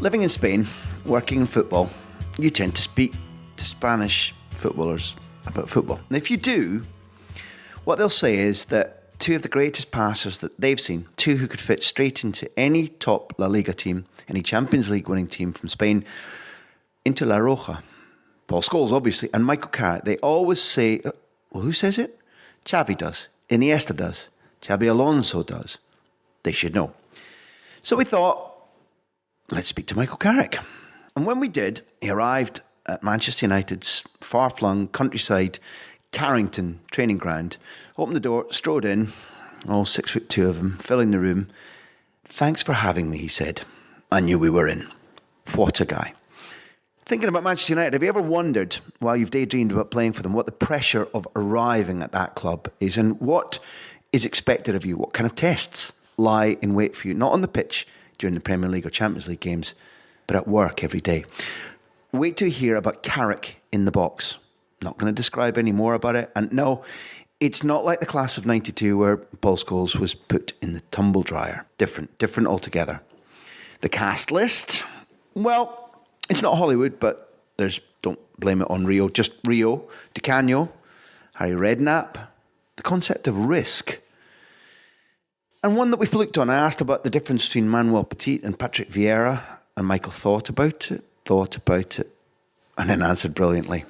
Living in Spain, working in football, you tend to speak to Spanish footballers about football. And if you do, what they'll say is that two of the greatest passers that they've seen, two who could fit straight into any top La Liga team, any Champions League winning team from Spain, into La Roja, Paul Scholes obviously, and Michael Carrick, they always say, well, who says it? Xavi does, Iniesta does, Xabi Alonso does. They should know. So we thought, let's speak to Michael Carrick. And when we did, he arrived at Manchester United's far-flung countryside Carrington training ground, opened the door, strode in, all 6'2" of him, filling the room. Thanks for having me, he said. I knew we were in. What a guy. Thinking about Manchester United, have you ever wondered, while you've daydreamed about playing for them, what the pressure of arriving at that club is and what is expected of you? What kind of tests lie in wait for you, not on the pitch during the Premier League or Champions League games, but at work every day? Wait to hear about Carrack in the box. Not going to describe any more about it. And no, it's not like the class of 92 where Paul Scholes was put in the tumble dryer. Different altogether. The cast list, well, it's not Hollywood, but don't blame it on Rio, just Rio, Di Canio, Harry Redknapp, the concept of risk. And one that we've looked on, I asked about the difference between Manuel Petit and Patrick Vieira, and Michael thought about it, and then answered brilliantly.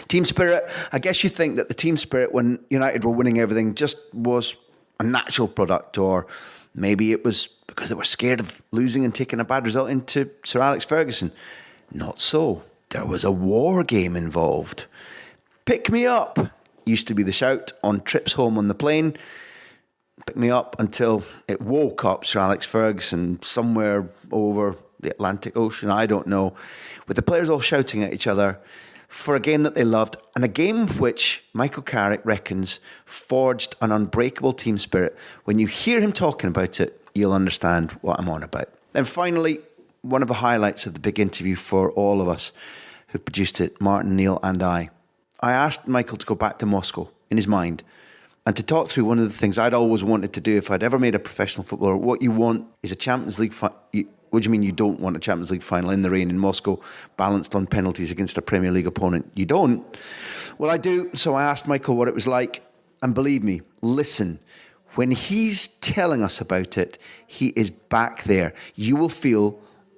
Team spirit, I guess you think that the team spirit when United were winning everything just was a natural product, or maybe it was because they were scared of losing and taking a bad result into Sir Alex Ferguson. Not so. There was a war game involved. Pick me up used to be the shout on trips home on the plane. Pick me up until it woke up Sir Alex Ferguson somewhere over the Atlantic Ocean, I don't know, with the players all shouting at each other for a game that they loved, and a game which Michael Carrick reckons forged an unbreakable team spirit. When you hear him talking about it, you'll understand what I'm on about. Then finally, one of the highlights of the big interview for all of us who produced it, Martin, Neil and I asked Michael to go back to Moscow in his mind and to talk through one of the things I'd always wanted to do if I'd ever made a professional footballer. What you want is a Champions League what do you mean you don't want a Champions League final in the rain in Moscow, balanced on penalties against a Premier League opponent? You don't? Well, I do. So I asked Michael what it was like. And believe me, listen, when he's telling us about it, he is back there. You will feel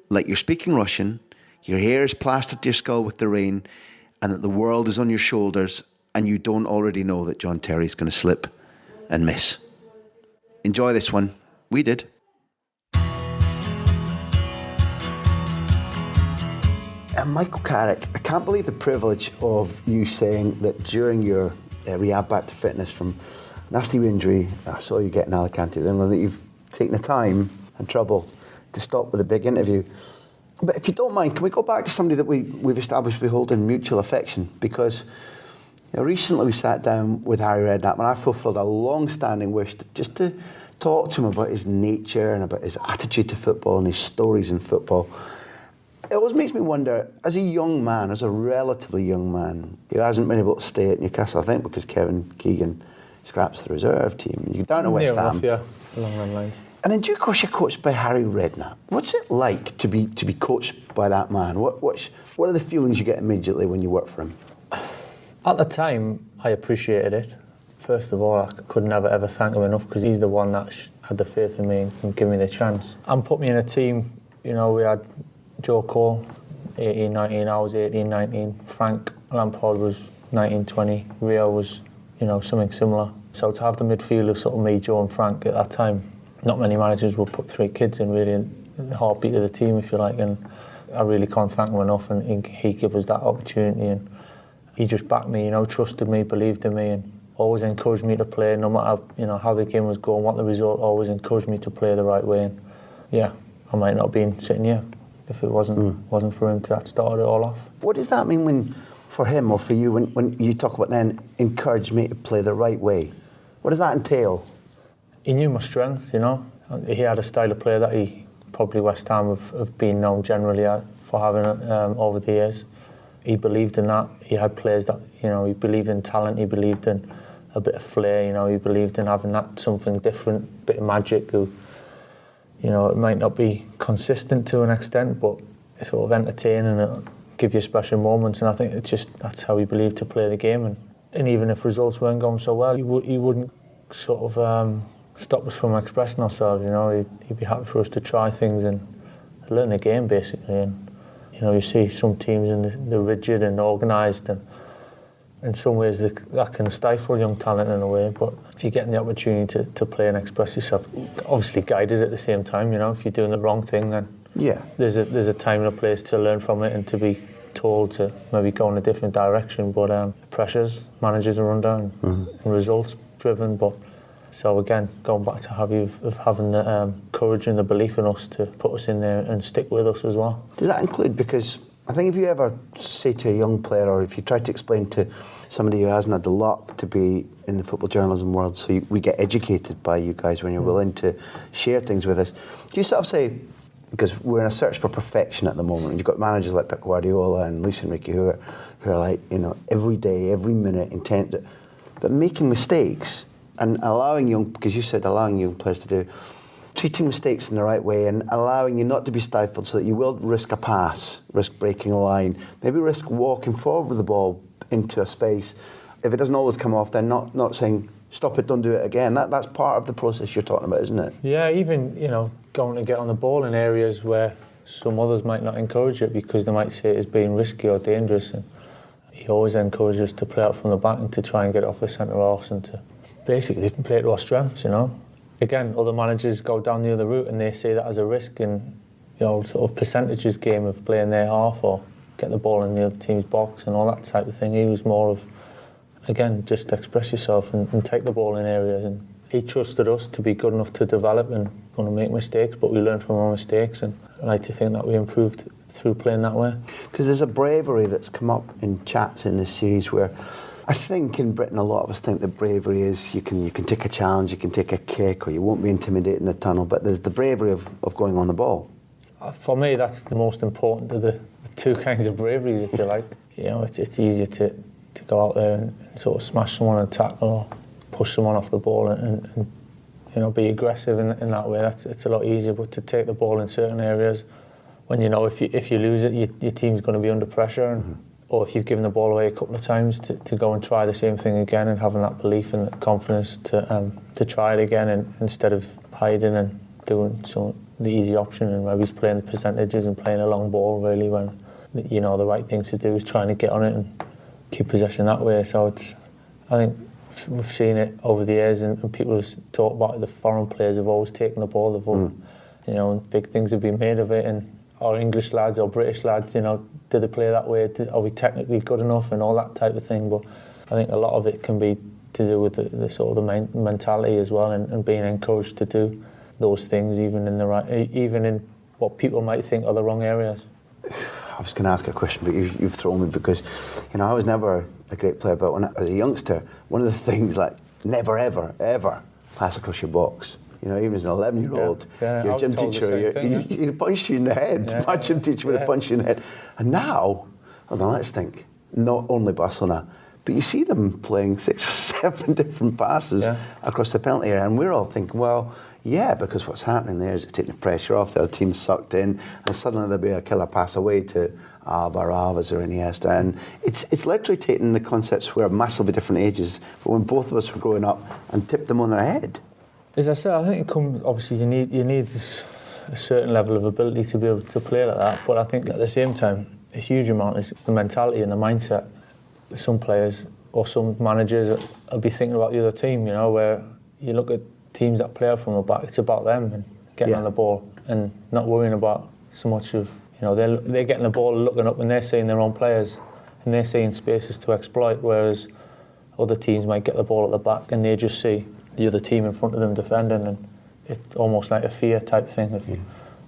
like you're speaking Russian, your hair is plastered to your skull with the rain, and that the world is on your shoulders, and you don't already know that John Terry's going to slip and miss. Enjoy this one. We did. And Michael Carrick, I can't believe the privilege of you saying that during your rehab back to fitness from nasty injury, I saw you get in Alicante with England, that you've taken the time and trouble to stop with a big interview. But if you don't mind, can we go back to somebody that we've established we hold in mutual affection? Because recently we sat down with Harry Redknapp and I fulfilled a long-standing wish just to talk to him about his nature and about his attitude to football and his stories in football. It always makes me wonder, as a young man, as a relatively young man, who hasn't been able to stay at Newcastle, I think because Kevin Keegan scraps the reserve team. You go down to West Ham. Yeah, along that line. And in due course, you're coached by Harry Redknapp. What's it like to be coached by that man? What are the feelings you get immediately when you work for him? At the time, I appreciated it. First of all, I could never ever thank him enough because he's the one that had the faith in me and gave me the chance. And put me in a team, we had Joe Cole, 18, 19, I was 18, 19. Frank Lampard was 19, 20. Rio was, something similar. So to have the midfield of sort of me, Joe and Frank at that time, not many managers would put three kids in really in the heartbeat of the team, if you like, and I really can't thank him enough, and he gave us that opportunity and he just backed me, trusted me, believed in me and always encouraged me to play no matter, how the game was going, what the result, always encouraged me to play the right way. And yeah, I might not have been sitting here if it wasn't for him that started it all off. What does that mean for him or for you when you talk about then encourage me to play the right way? What does that entail? He knew my strengths, He had a style of play that he probably West Ham have been known generally for having over the years. He believed in that. He had players that, he believed in talent, he believed in a bit of flair, he believed in having that something different, bit of magic. It might not be consistent to an extent, but sort of entertain and it'll give you special moments. And I think that's how he believed to play the game. And even if results weren't going so well, he wouldn't sort of stop us from expressing ourselves. You know, he'd be happy for us to try things and learn the game basically. And you know, you see some teams and they're rigid and organised, and in some ways that can stifle young talent in a way. But if you're getting the opportunity to play and express yourself, obviously guided at the same time, you know, if you're doing the wrong thing, then there's a time and a place to learn from it and to be told to maybe go in a different direction. But pressures managers are under and results driven. But so again, going back to having the courage and the belief in us to put us in there and stick with us as well. Does that include, because I think if you ever say to a young player, or if you try to explain to somebody who hasn't had the luck to be in the football journalism world, so we get educated by you guys when you're willing to share things with us, do you sort of say, because we're in a search for perfection at the moment, and you've got managers like Pep Guardiola and Luis Enrique who are like, you know, every day, every minute intent, but making mistakes and allowing young players to do, treating mistakes in the right way and allowing you not to be stifled so that you will risk a pass, risk breaking a line, maybe risk walking forward with the ball into a space. If it doesn't always come off, then not saying, stop it, don't do it again. That's part of the process you're talking about, isn't it? Yeah, even, you know, going to get on the ball in areas where some others might not encourage it because they might see it as being risky or dangerous. And he always encourages us to play out from the back and to try and get off the centre-halves and to basically play to our strengths, you know. Again, other managers go down the other route and they see that as a risk in, you know, sort of percentages game of playing their half or get the ball in the other team's box and all that type of thing. He was more of, again, just express yourself and take the ball in areas. And he trusted us to be good enough to develop and going to make mistakes, but we learned from our mistakes. And I like to think that we improved through playing that way. Because there's a bravery that's come up in chats in this series where I think in Britain a lot of us think that bravery is you can take a challenge, you can take a kick, or you won't be intimidated in the tunnel, but there's the bravery of going on the ball. For me, that's the most important of the two kinds of braveries, if you like. You know, it's easier to go out there and sort of smash someone and tackle or push someone off the ball and you know, be aggressive in that way. It's a lot easier, but to take the ball in certain areas when you know if you lose it, your team's going to be under pressure, and, or if you've given the ball away a couple of times, to go and try the same thing again and having that belief and that confidence to try it again, and instead of hiding and doing the easy option and maybe playing the percentages and playing a long ball really, when you know the right thing to do is trying to get on it and keep possession that way. So I think we've seen it over the years, and people have talked about it. The foreign players have always taken the ball, you know, and big things have been made of it. And our English lads or British lads, you know, do they play that way? Are we technically good enough and all that type of thing? But I think a lot of it can be to do with the sort of the mentality as well, and being encouraged to do those things even in what people might think are the wrong areas. I was going to ask a question, but you've thrown me, because, you know, I was never a great player, but as a youngster, one of the things, like, never ever pass across your box. You know, even as an 11-year-old, your gym teacher, he'd punch you in the head. My gym teacher would have punched you in the head. And now, hold on, let's think, not only Barcelona, but you see them playing 6 or 7 different passes across the penalty area, and we're all thinking, well, yeah, because what's happening there is it's taking the pressure off, the other team's sucked in, and suddenly there'll be a killer pass away to Alba, Alves or Iniesta. And it's literally taking the concepts where massively different ages, but when both of us were growing up, and tipped them on their head. As I said, I think obviously you need a certain level of ability to be able to play like that, but I think at the same time, a huge amount is the mentality and the mindset. Some players or some managers will be thinking about the other team, you know, where you look at teams that play out from the back, it's about them and getting on the ball and not worrying about so much of, you know, they're getting the ball, looking up, and they're seeing their own players and they're seeing spaces to exploit, whereas other teams might get the ball at the back and they just see the other team in front of them defending, and it's almost like a fear type thing,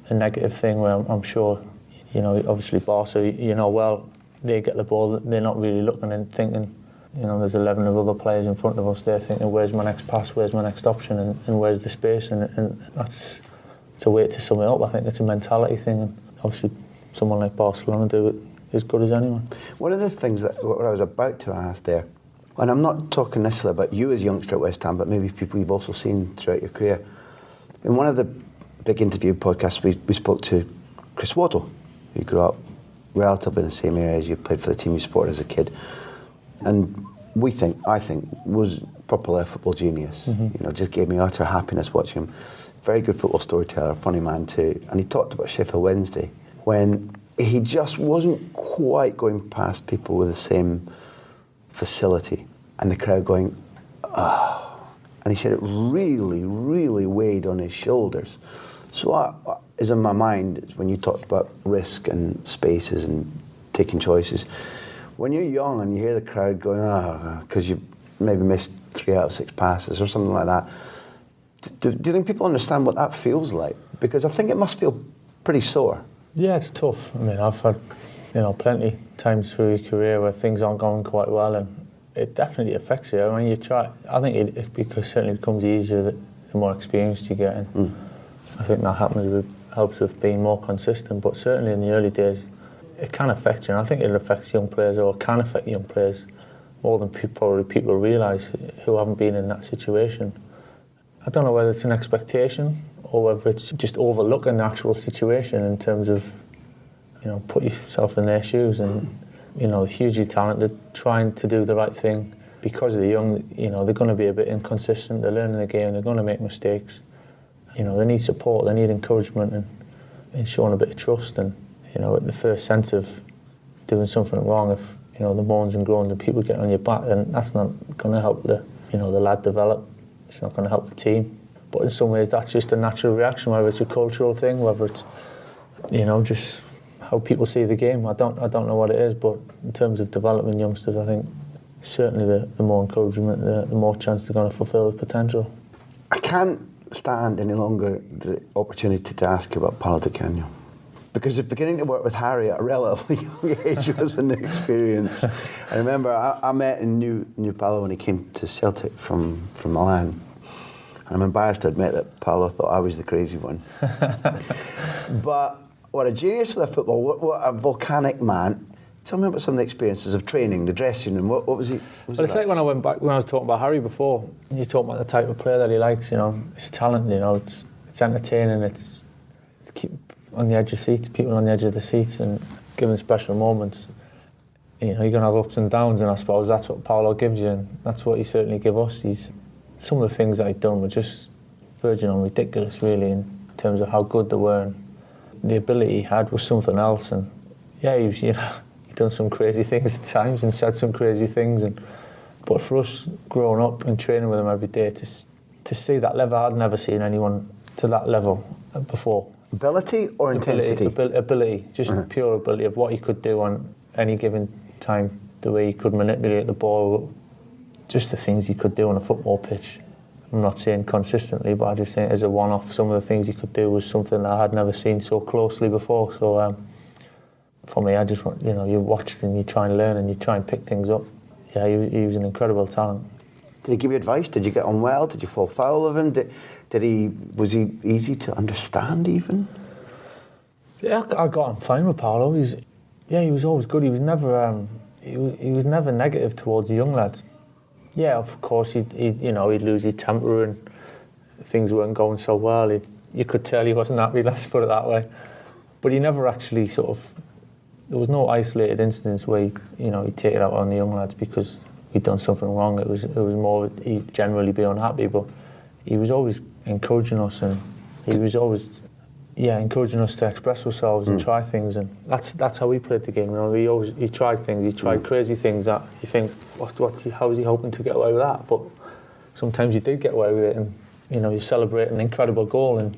a negative thing, where I'm sure, you know, obviously Barca, you know, well, they get the ball, they're not really looking and thinking, you know, there's 11 of other players in front of us, they're thinking, where's my next pass, where's my next option, and where's the space, and that's, it's a way to sum it up. I think it's a mentality thing, and obviously someone like Barcelona do it as good as anyone. One of the things that what I was about to ask there, and I'm not talking necessarily about you as a youngster at West Ham, but maybe people you've also seen throughout your career. In one of the big interview podcasts, we spoke to Chris Waddle, who grew up relatively in the same area as you, played for the team you supported as a kid, and I think, was proper football genius. You know, just gave me utter happiness watching him. Very good football storyteller, funny man too. And he talked about Sheffield Wednesday when he just wasn't quite going past people with the same facility, and the crowd going, ah. And he said it really, really weighed on his shoulders. So what is in my mind is when you talked about risk and spaces and taking choices, when you're young and you hear the crowd going, because you maybe missed 3 out of 6 passes or something like that, do you think people understand what that feels like? Because I think it must feel pretty sore. Yeah, it's tough. I mean, I've had, plenty times through your career where things aren't going quite well, and it definitely affects you. I mean, you try. I think it certainly becomes easier the more experienced you get. And I think that helps with being more consistent. But certainly in the early days, it can affect you. And I think it affects young players, or can affect young players more than probably people realise who haven't been in that situation. I don't know whether it's an expectation or whether it's just overlooking the actual situation in terms of, put yourself in their shoes and, hugely talented, trying to do the right thing. Because they're young, they're going to be a bit inconsistent, they're learning the game, they're going to make mistakes. They need support, they need encouragement and showing a bit of trust. And, at the first sense of doing something wrong, if, the moans and groans and people getting on your back, then that's not going to help the lad develop. It's not going to help the team. But in some ways, that's just a natural reaction, whether it's a cultural thing, whether it's, just how people see the game. I don't know what it is, but in terms of developing youngsters, I think certainly the more encouragement, the more chance they're going to fulfil their potential. I can't stand any longer the opportunity to ask you about Paolo Di Canio, because beginning to work with Harry at a relatively young age was an experience. I remember I met and knew Paolo when he came to Celtic from Milan. And I'm embarrassed to admit that Paolo thought I was the crazy one. But what a genius for the football, what a volcanic man. Tell me about some of the experiences of training, the dressing room. What was he? Well, it's like when I went back, when I was talking about Harry before, you talk about the type of player that he likes, his talent, it's entertaining, it's keep on the edge of seats, people on the edge of the seats and giving special moments. You're going to have ups and downs, and I suppose that's what Paolo gives you, and that's what he certainly gave us. Some of the things that he'd done were just verging on ridiculous, really, in terms of how good they were, and the ability he had was something else. And yeah, he'd done some crazy things at times and said some crazy things, but for us growing up and training with him every day, to see that level, I'd never seen anyone to that level before. Ability or intensity? Ability, just pure ability of what he could do on any given time, the way he could manipulate the ball, just the things he could do on a football pitch. I'm not saying consistently, but I just think as a one-off, some of the things he could do was something that I had never seen so closely before. So for me, I just want, you watch and you try and learn and you try and pick things up. Yeah, he was an incredible talent. Did he give you advice? Did you get on well? Did you fall foul of him? Was he easy to understand even? Yeah, I got on fine with Paolo. He was always good. He was never he was never negative towards the young lads. Yeah, of course he'd lose his temper and things weren't going so well. You could tell he wasn't happy, let's put it that way. But he never actually there was no isolated incidents where he'd take it out on the young lads because we'd done something wrong. It was more he'd generally be unhappy, but he was always encouraging us, and he was always encouraging us to express ourselves and try things, and that's how we played the game. He tried things, he tried crazy things that you think, how is he hoping to get away with that? But sometimes he did get away with it, and you celebrate an incredible goal, and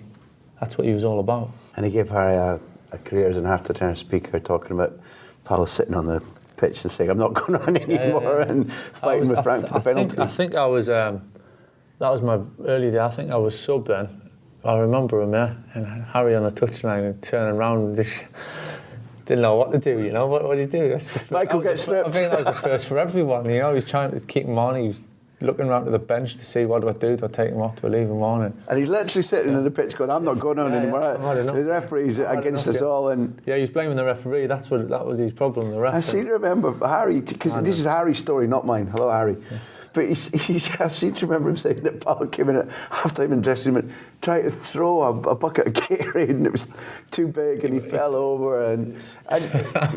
that's what he was all about. And he gave Harry a career as an half-time speaker, talking about Paolo sitting on the pitch and saying, "I'm not going on anymore," and fighting with Frank for the penalty. I think I was. That was my early day. I think I was sub then. I remember him there, and Harry on the touchline and turning around and just didn't know what to do, what do you do? Michael gets stripped. I think that was the first for everyone, he was trying to keep him on, he was looking around to the bench to see, what do I do? Do I take him off? Do I leave him on? And he's literally sitting on the pitch going, "I'm not going on anymore." The referee's against us all. And yeah, he was blaming the referee, that was his problem, the referee. I seem to remember Harry, because this is Harry's story, not mine. Hello, Harry. But I seem to remember him saying that Paolo came in at half-time in the dressing room and tried to throw a bucket of Gatorade and it was too big and he fell over. And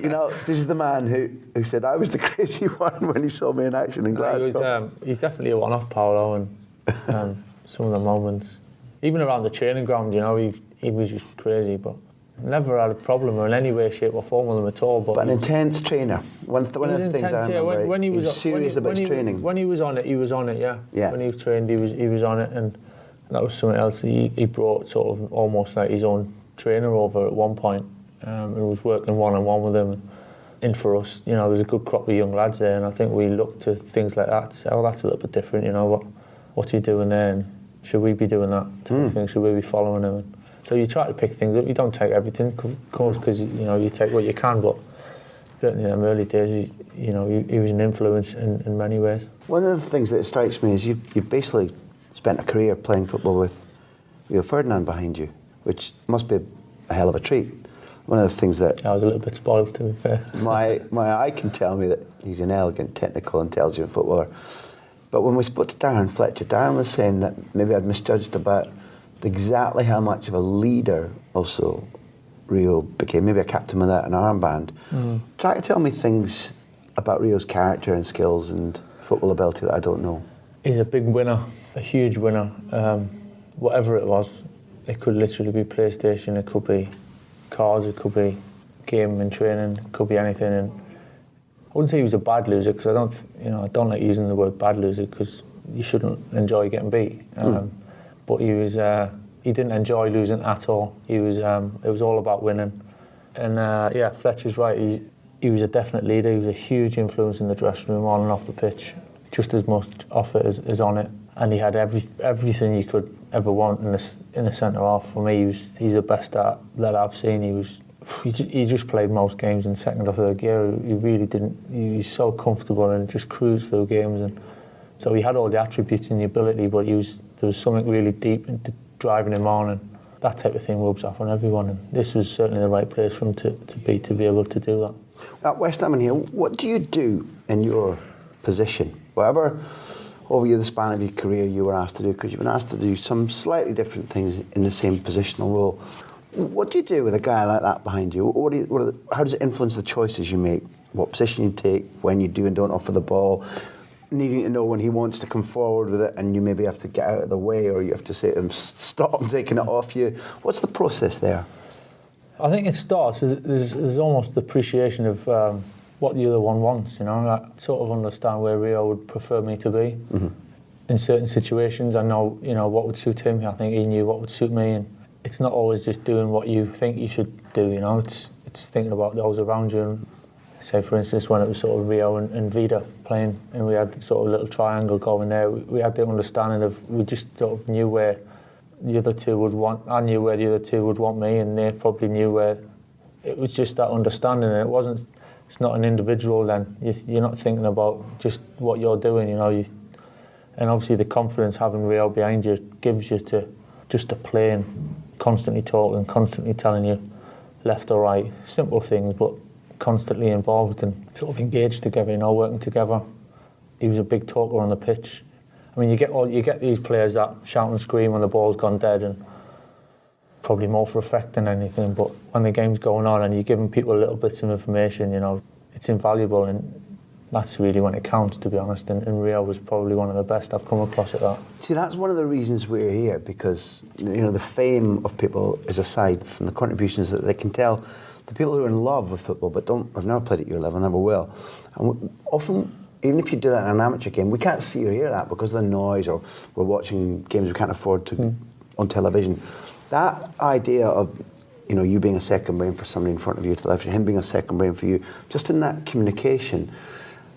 you know, this is the man who said I was the crazy one when he saw me in action in Glasgow. He's definitely a one-off, Paolo, and some of the moments, even around the training ground, you know, he was just crazy, but never had a problem in any way, shape or form with him at all. But an intense trainer. One of the things I remember, when he was serious about his training. When he was on it, yeah. When he trained, he was on it, and that was something else. He brought sort of almost like his own trainer over at one point, and was working one-on-one with him. And for us, you know, there's a good crop of young lads there, and I think we look to things like that to say, oh, that's a little bit different, you know, what's he doing there, and should we be doing that type of thing, should we be following him? And so you try to pick things up. You don't take everything, of course, because you know you take what you can. But certainly in them early days, he was an influence in many ways. One of the things that strikes me is you've basically spent a career playing football with Rio Ferdinand behind you, which must be a hell of a treat. One of the things that I was a little bit spoiled, to be fair. my eye can tell me that he's an elegant, technical, intelligent footballer. But when we spoke to Darren Fletcher, Darren was saying that maybe I'd misjudged about exactly how much of a leader also Rio became, maybe a captain without an armband. Try to tell me things about Rio's character and skills and football ability that I don't know. He's a big winner, a huge winner. Whatever it was, it could literally be PlayStation, it could be cards, it could be game and training, it could be anything. And I wouldn't say he was a bad loser, because I don't like using the word bad loser, because you shouldn't enjoy getting beat. But he didn't enjoy losing at all. It was all about winning. And yeah, Fletcher's right. He was a definite leader. He was a huge influence in the dressing room, on and off the pitch, just as much off it as on it. And he had everything you could ever want in a centre half. For me, he's the best that I've seen. He just played most games in second or third gear. He really didn't. He was so comfortable and just cruised through games. And so he had all the attributes and the ability, but there was something really deep into driving him on, and that type of thing rubs off on everyone. And this was certainly the right place for him to be able to do that. At West Ham in here, what do you do in your position? Whatever over the span of your career you were asked to do, because you've been asked to do some slightly different things in the same positional role. What do you do with a guy like that behind you? How does it influence the choices you make? What position you take, when you do and don't offer the ball? Needing to know when he wants to come forward with it and you maybe have to get out of the way, or you have to say to him, stop, I'm taking it off you. What's the process there? I think it starts, there's almost the appreciation of what the other one wants, you know. I sort of understand where Rio would prefer me to be. In certain situations, I know, you know, what would suit him. I think he knew what would suit me, and it's not always just doing what you think you should do, you know. It's thinking about those around you. And say, for instance, when it was sort of Rio and Vida playing, and we had sort of a little triangle going there, we had the understanding of, we just sort of knew where the other two would want, I knew where the other two would want me, and they probably knew where. It was just that understanding, and it's not an individual then. You're not thinking about just what you're doing, you know. And obviously the confidence having Rio behind you gives you to play and constantly talking, constantly telling you left or right, simple things, but constantly involved and sort of engaged together, you know, working together. He was a big talker on the pitch. I mean, you get these players that shout and scream when the ball's gone dead, and probably more for effect than anything, but when the game's going on and you're giving people a little bits of information, you know, it's invaluable, and that's really when it counts, to be honest. And Rio was probably one of the best I've come across at that. See, that's one of the reasons we're here, because, you know, the fame of people is aside from the contributions that they can tell. The people who are in love with football but have never played at your level, never will. And often, even if you do that in an amateur game, we can't see or hear that because of the noise, or we're watching games we can't afford to on television. That idea of, you know, you being a second brain for somebody in front of you to the left, him being a second brain for you, just in that communication,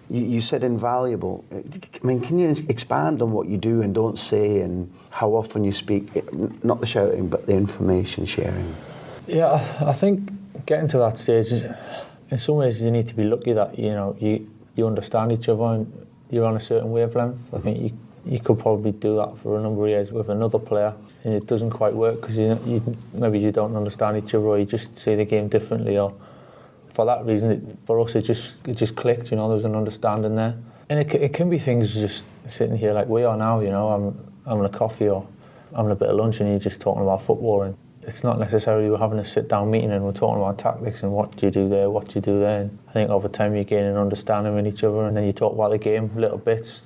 you said invaluable. I mean, can you expand on what you do and don't say, and how often you speak, not the shouting, but the information sharing? Yeah, I think getting to that stage, in some ways you need to be lucky that, you know, you understand each other and you're on a certain wavelength. I think you could probably do that for a number of years with another player, and it doesn't quite work because maybe you don't understand each other, or you just see the game differently, or for that reason, for us it just clicked, you know. There was an understanding there. And it can be things just sitting here like we are now, you know, I'm having a coffee or having a bit of lunch and you're just talking about football, and it's not necessarily we're having a sit-down meeting and we're talking about tactics and what do you do there, what do you do there. And I think over time you gain an understanding with each other, and then you talk about the game, little bits.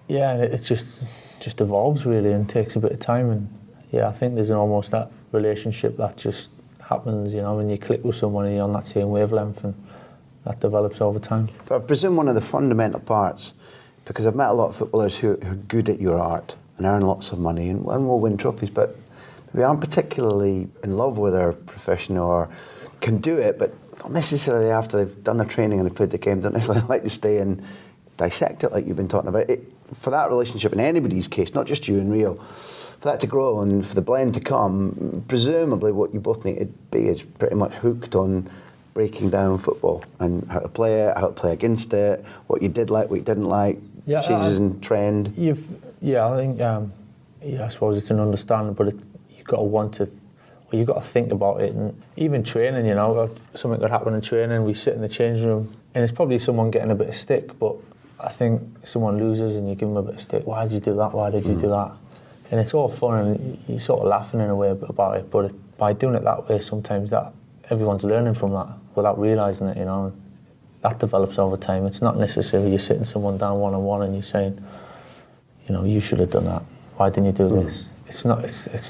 Yeah, and it just evolves really and takes a bit of time. And yeah, I think there's almost that relationship that just happens, you know, when you click with someone and you're on that same wavelength, and that develops over time. So I presume one of the fundamental parts, because I've met a lot of footballers who are good at your art and earn lots of money and will win trophies, but maybe aren't particularly in love with their profession or can do it, but not necessarily after they've done their training and they've played the game, don't necessarily like to stay and dissect it like you've been talking about. For that relationship, in anybody's case, not just you and Rio, for that to grow and for the blend to come, presumably what you both need to be is pretty much hooked on breaking down football and how to play it, how to play against it, what you did like, what you didn't like, changes in trend. I think, I suppose it's an understanding, but you've got to want to, or you've got to think about it. And even training, you know, something could happen in training, we sit in the changing room, and it's probably someone getting a bit of stick, but I think someone loses and you give them a bit of stick. Why did you do that? Why did you do that? And it's all fun and you're sort of laughing in a way about it, but by doing it that way, sometimes that everyone's learning from that without realising it, you know. And that develops over time. It's not necessarily you're sitting someone down one-on-one and you're saying, you know, you should have done that. Why didn't you do this? It's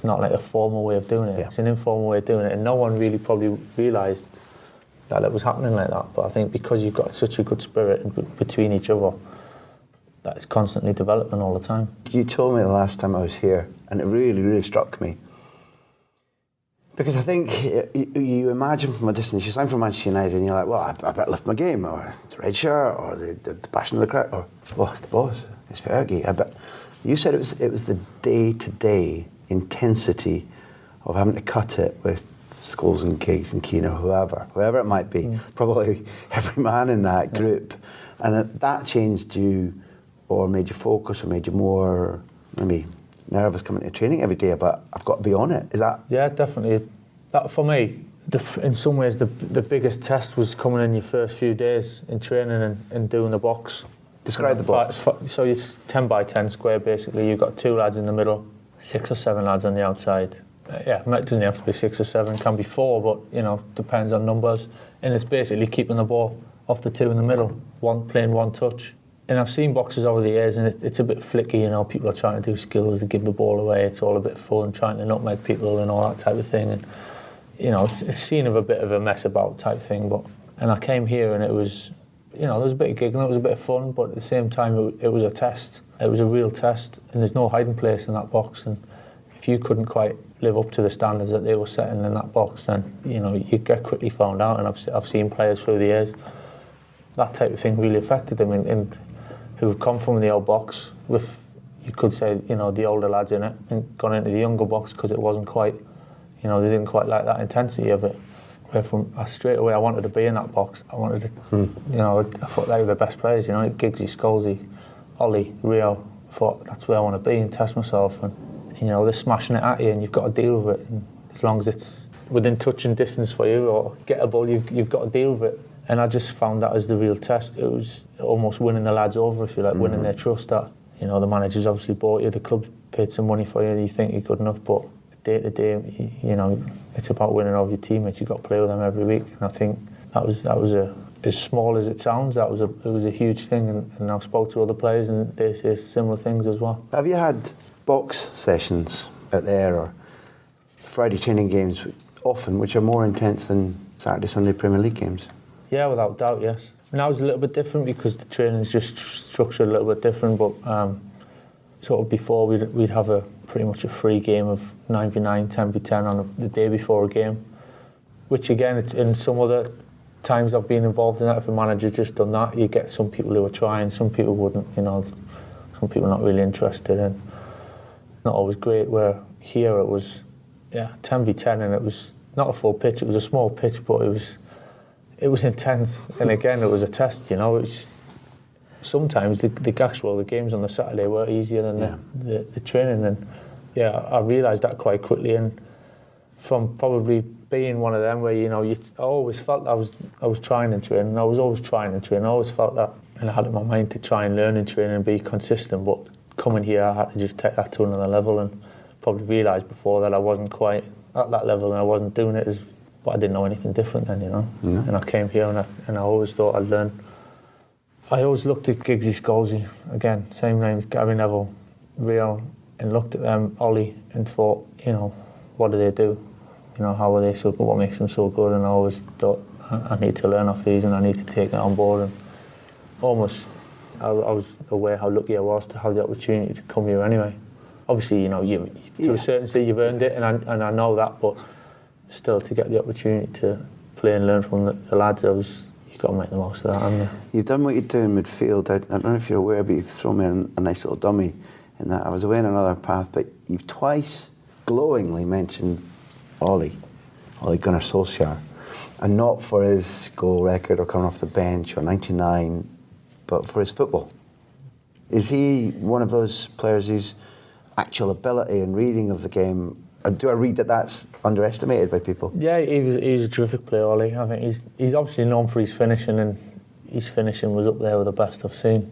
not like a formal way of doing it. Yeah. It's an informal way of doing it, and no one really probably realised that it was happening like that. But I think because you've got such a good spirit between each other, that it's constantly developing all the time. You told me the last time I was here, and it really, really struck me. Because I think you imagine from a distance, you sign for Manchester United and you're like, well, I better lift my game, or it's a red shirt, or the passion of the crowd, or, well, it's the boss, it's Fergie. You said it was the day-to-day intensity of having to cut it with Scholes and Giggs and Keane or whoever it might be, probably every man in that group. And that changed you, or made you focus, or made you more, maybe, nervous coming to training every day, but I've got to be on it. Is that? Yeah, definitely. That for me, in some ways, the biggest test was coming in your first few days in training and doing the box. Describe the box. So it's 10 by 10 square basically. You've got 2 lads in the middle, 6 or 7 lads on the outside. It doesn't have to be 6 or 7, it can be 4, but you know, depends on numbers. And it's basically keeping the ball off the 2 in the middle, playing one touch. And I've seen boxes over the years, and it's a bit flicky, you know. People are trying to do skills to give the ball away. It's all a bit fun, trying to nutmeg people and all that type of thing. And you know, it's seen of a bit of a mess about type thing. And I came here, and it was, you know, there was a bit of giggling, it was a bit of fun, but at the same time, it was a test. It was a real test, and there's no hiding place in that box. And if you couldn't quite live up to the standards that they were setting in that box, then you know you get quickly found out. And I've seen players through the years, that type of thing really affected them. And who've come from the old box with, you could say, you know, the older lads in it, and gone into the younger box because it wasn't quite, you know, they didn't quite like that intensity of it. Where from straight away I wanted to be in that box. I wanted to, you know, I thought they were the best players, you know, Giggsy, Scholesy, Ollie, Rio. I thought that's where I want to be and test myself. And you know, they're smashing it at you, and you've got to deal with it. And as long as it's within touching distance for you or gettable, you've got to deal with it. And I just found that as the real test. It was almost winning the lads over, if you like, winning their trust. That, you know, the manager's obviously bought you, the club's paid some money for you, you think you're good enough, but day to day, you know, it's about winning over your teammates. You've got to play with them every week. And I think that was as small as it sounds, it was a huge thing. And I've spoke to other players, and they say similar things as well. Have you had box sessions out there, or Friday training games, often, which are more intense than Saturday, Sunday Premier League games? Yeah, without doubt, yes. Now it's a little bit different because the training's just structured a little bit different, but sort of before we'd have pretty much a free game of 9v9, 10v10 on the day before a game, which again, it's in some other times I've been involved in that. If a manager's just done that, you get some people who are trying, some people wouldn't, you know, some people not really interested, and not always great. Where here it was, 10v10, and it was not a full pitch, it was a small pitch, but it was intense, and again, it was a test, you know. Sometimes the actual the games on the Saturday were easier than the training, and I realised that quite quickly. And from probably being one of them where, you know, I always felt I was trying in training, I was always trying in training, I always felt that And I had it in my mind to try and learn and train and be consistent, but coming here I had to just take that to another level, and probably realised before that I wasn't quite at that level and I wasn't doing it as, but I didn't know anything different then, you know. Yeah. And I came here and I always thought I'd learn. I always looked at Giggsy, Scholesy, again, same names, Gary Neville, Rio, and looked at them, Ollie, and thought, you know, what do they do? You know, how are they so good? What makes them so good? And I always thought, I need to learn off these and I need to take it on board. And almost, I was aware how lucky I was to have the opportunity to come here anyway. Obviously, you know, to a certain extent you've earned it, and I know that, but still to get the opportunity to play and learn from the lads, you've got to make the most of that, haven't you? You've done what you do in midfield. I don't know if you're aware, but you've thrown me a nice little dummy in that. I was away on another path, but you've twice glowingly mentioned Ole Gunnar Solskjær, and not for his goal record or coming off the bench or 99, but for his football. Is he one of those players whose actual ability and reading of the game, do I read that that's underestimated by people? Yeah, he's a terrific player, Ole. I think he's obviously known for his finishing, and his finishing was up there with the best I've seen.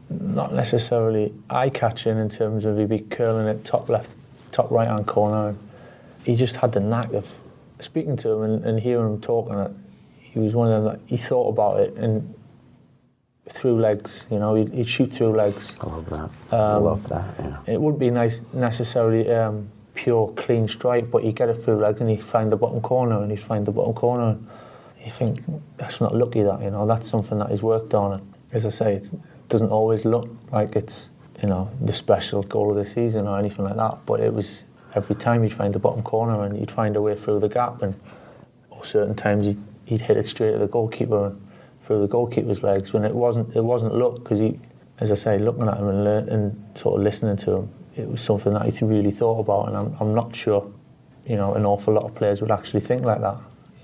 Not necessarily eye-catching in terms of he'd be curling it top left, top right-hand corner. He just had the knack of speaking to him and hearing him talking. He was one of them that he thought about it and through legs, you know, he'd shoot through legs. I love that. I love that, yeah. It wouldn't be nice necessarily pure clean strike, but he'd get it through legs and he'd find the bottom corner and he'd find the bottom corner. And you think, that's not lucky, that, you know, that's something that he's worked on. And as I say, it doesn't always look like it's, you know, the special goal of the season or anything like that, but it was every time he'd find the bottom corner and he'd find a way through the gap, and certain times he'd hit it straight at the goalkeeper and through the goalkeeper's legs when it wasn't luck, because he, as I say, looking at him and sort of listening to him, it was something that he really thought about, and I'm not sure, you know, an awful lot of players would actually think like that.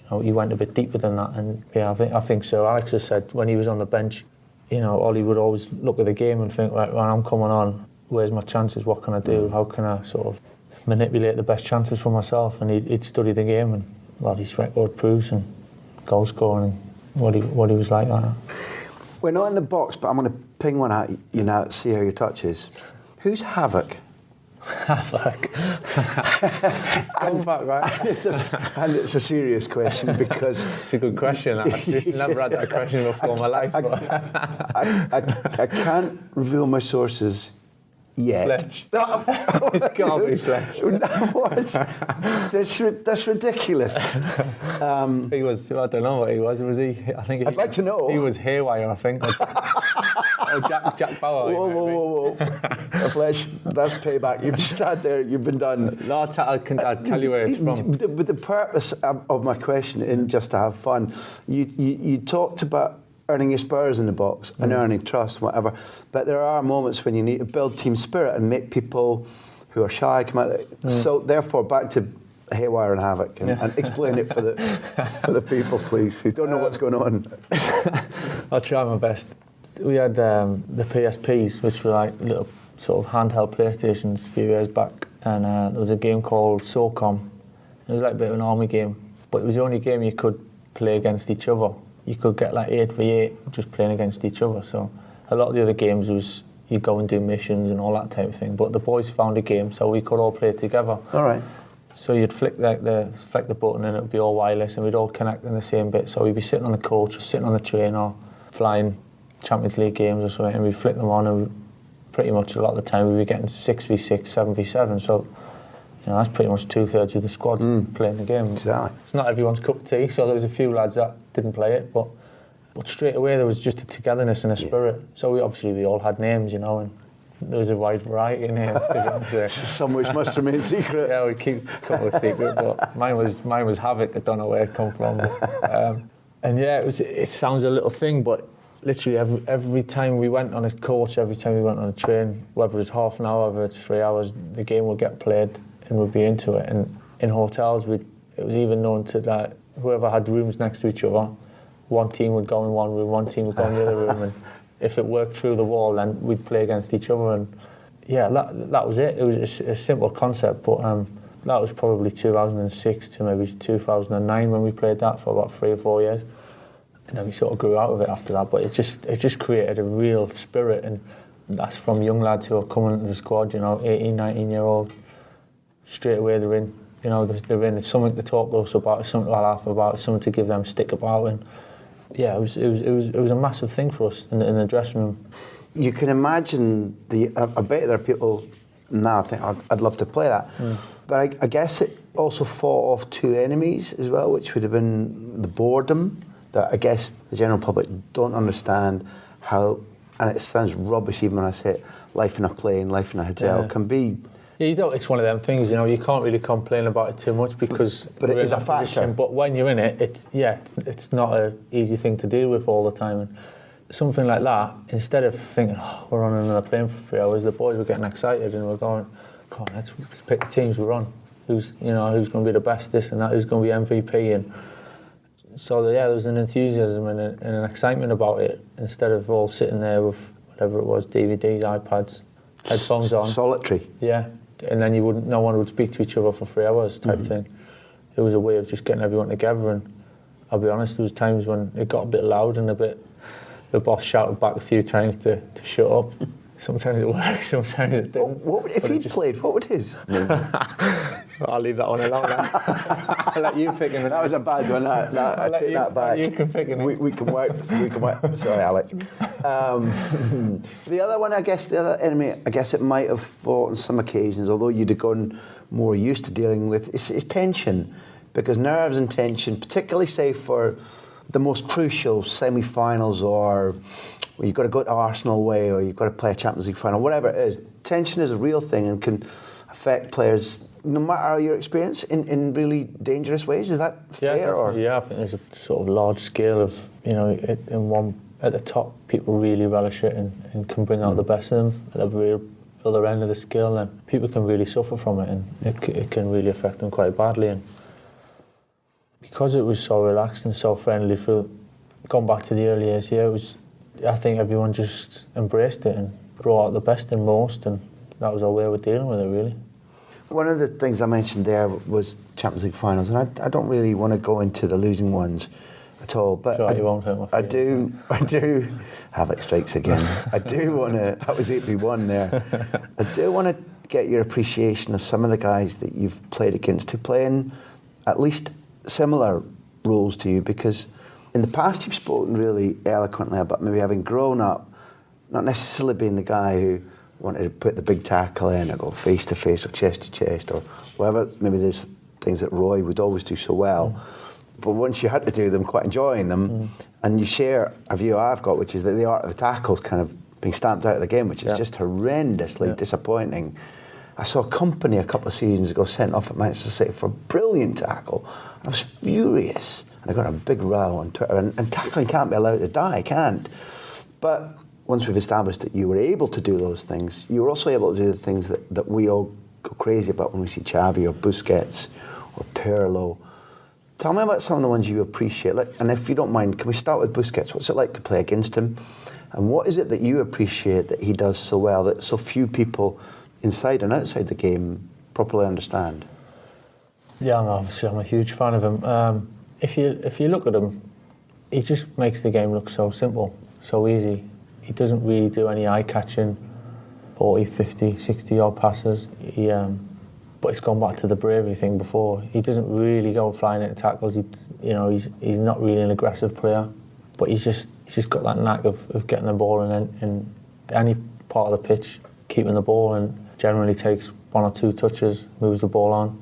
You know, he went a bit deeper than that, and yeah, I think Sir Alex has said when he was on the bench, you know, Ollie would always look at the game and think, right, when I'm coming on, where's my chances? What can I do? How can I sort of manipulate the best chances for myself? And he'd study the game, and well, his record proves, and goal scoring, and what he was like that. We're not in the box, but I'm going to ping one at you now to see how your touch is. Who's Havoc? Havoc. Come back, right? And it's a serious question because... It's a good question. I've just never had that question before in my life. I can't reveal my sources yet. Fletch. It's got to be Fletch. What? That's ridiculous. He was, I don't know what he was. Was he? I think I'd like to know. He was haywire, I think. Or Jack Bauer. Whoa. Fletch, that's payback. You've just had there, you've been done. No, I'll tell you where it's from. But the purpose of my question isn't just to have fun. You talked about earning your spurs in the box and earning trust, whatever. But there are moments when you need to build team spirit and make people who are shy come out. So therefore, back to Haywire and Havoc, and explain it for the people, please, who don't know what's going on. I'll try my best. We had the PSPs, which were like little sort of handheld PlayStations a few years back, and there was a game called SOCOM. It was like a bit of an army game, but it was the only game you could play against each other. You could get like 8v8 just playing against each other. So a lot of the other games was you go and do missions and all that type of thing. But the boys found a game so we could all play together. All right. So you'd flick the button and it would be all wireless, and we'd all connect in the same bit. So we'd be sitting on the coach or sitting on the train or flying Champions League games or something, and we'd flick them on, and pretty much a lot of the time we'd be getting 6v6, 7v7. So you know, that's pretty much 2/3 of the squad playing the game. Exactly. It's not everyone's cup of tea, so there was a few lads that didn't play it, but straight away there was just a togetherness and a spirit. So we all had names, you know, and there was a wide variety of names. Some which must remain secret. Yeah, we keep a couple of secret, but mine was Havoc. I don't know where it come from. And yeah, it sounds a little thing, but literally every time we went on a coach, every time we went on a train, whether it's half an hour, whether it's 3 hours, the game would get played and we'd be into it. And in hotels, it was even known to that whoever had rooms next to each other, one team would go in one room, one team would go in the other room, and if it worked through the wall, then we'd play against each other. And yeah, that was it. It was a simple concept, but that was probably 2006 to maybe 2009 when we played that for about 3 or 4 years. And then we sort of grew out of it after that. But it just created a real spirit, and that's from young lads who are coming into the squad, 18, 19-year-old. Straight away they're in. They're in. It's something to talk to us about. It's something to laugh about. It's something to give them a stick about. And yeah, it was a massive thing for us in the dressing room. You can imagine I bet there are people now think I'd love to play that, but I guess it also fought off two enemies as well, which would have been the boredom that I guess the general public don't understand how, and it sounds rubbish even when I say it, life in a plane, life in a hotel can be. Yeah, you don't. It's one of them things, you can't really complain about it too much because. But it is a factor. But when you're in it, it's not an easy thing to deal with all the time. And something like that, instead of thinking, we're on another plane for 3 hours, the boys were getting excited and we're going, come on, let's pick the teams we're on. Who's going to be the best, this and that, who's going to be MVP. And so, there was an enthusiasm and an excitement about it, instead of all sitting there with whatever it was, DVDs, iPads, headphones on. Solitary. Yeah, and then no one would speak to each other for 3 hours type thing. It was a way of just getting everyone together, and I'll be honest, there was times when it got a bit loud and the boss shouted back a few times to shut up. Sometimes it worked, sometimes it didn't. If he played, what would his name be? I'll leave that one alone now. I'll let you pick him. That was a bad one. I take that back. You can pick him. We can work. Sorry, Alec. The other one, I guess, the other enemy, I guess it might have fought on some occasions, although you'd have gone more used to dealing with, is tension. Because nerves and tension, particularly say for the most crucial semi-finals, or when you've got to go to Arsenal away, or you've got to play a Champions League final, whatever it is, tension is a real thing and can affect players, no matter your experience, in really dangerous ways. Is that fair? Yeah, I think there's a sort of large scale of, at the top, people really relish it and can bring out the best in them. At the real other end of the scale, then people can really suffer from it, and it can really affect them quite badly. And because it was so relaxed and so friendly, going back to the early years here, I think everyone just embraced it and brought out the best in most, and that was our way of dealing with it, really. One of the things I mentioned there was Champions League finals, and I don't really want to go into the losing ones at all, but you won't hurt my I do. Havoc strikes again. I do want to. That was 8v1 there. I do want to get your appreciation of some of the guys that you've played against who play in at least similar roles to you, because in the past you've spoken really eloquently about maybe having grown up, not necessarily being the guy who wanted to put the big tackle in or go face to face or chest to chest or whatever. Maybe there's things that Roy would always do so well. But once you had to do them, quite enjoying them, and you share a view I've got, which is that the art of the tackle is kind of being stamped out of the game, which is just horrendously disappointing. I saw Company a couple of seasons ago sent off at Manchester City for a brilliant tackle. I was furious. And I got a big row on Twitter. And tackling can't be allowed to die, can't. But once we've established that you were able to do those things, you were also able to do the things that we all go crazy about when we see Xavi or Busquets or Pirlo. Tell me about some of the ones you appreciate. And if you don't mind, can we start with Busquets? What's it like to play against him? And what is it that you appreciate that he does so well that so few people inside and outside the game properly understand? Yeah, I'm a huge fan of him. If you look at him, he just makes the game look so simple, so easy. He doesn't really do any eye-catching 40, 50, 60 odd passes. But it's gone back to the bravery thing before. He doesn't really go flying into tackles. He's not really an aggressive player, but he's just got that knack of getting the ball in any part of the pitch, keeping the ball, and generally takes one or two touches, moves the ball on,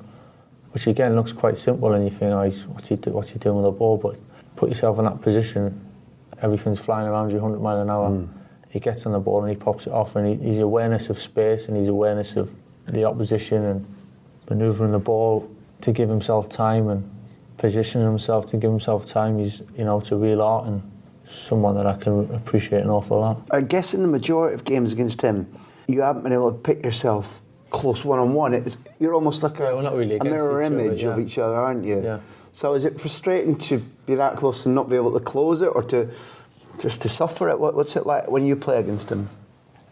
which again looks quite simple, and you think, what's he doing with the ball? But put yourself in that position, everything's flying around you 100 miles an hour. He gets on the ball and he pops it off, and his awareness of space and his awareness of the opposition and manoeuvring the ball to give himself time and positioning himself to give himself time, it's a real art, and someone that I can appreciate an awful lot. I guess in the majority of games against him, you haven't been able to pick yourself close one-on-one. You're almost like a mirror image of each other, aren't you? Yeah. So is it frustrating to be that close and not be able to close it, or to just to suffer it? What's it like when you play against him?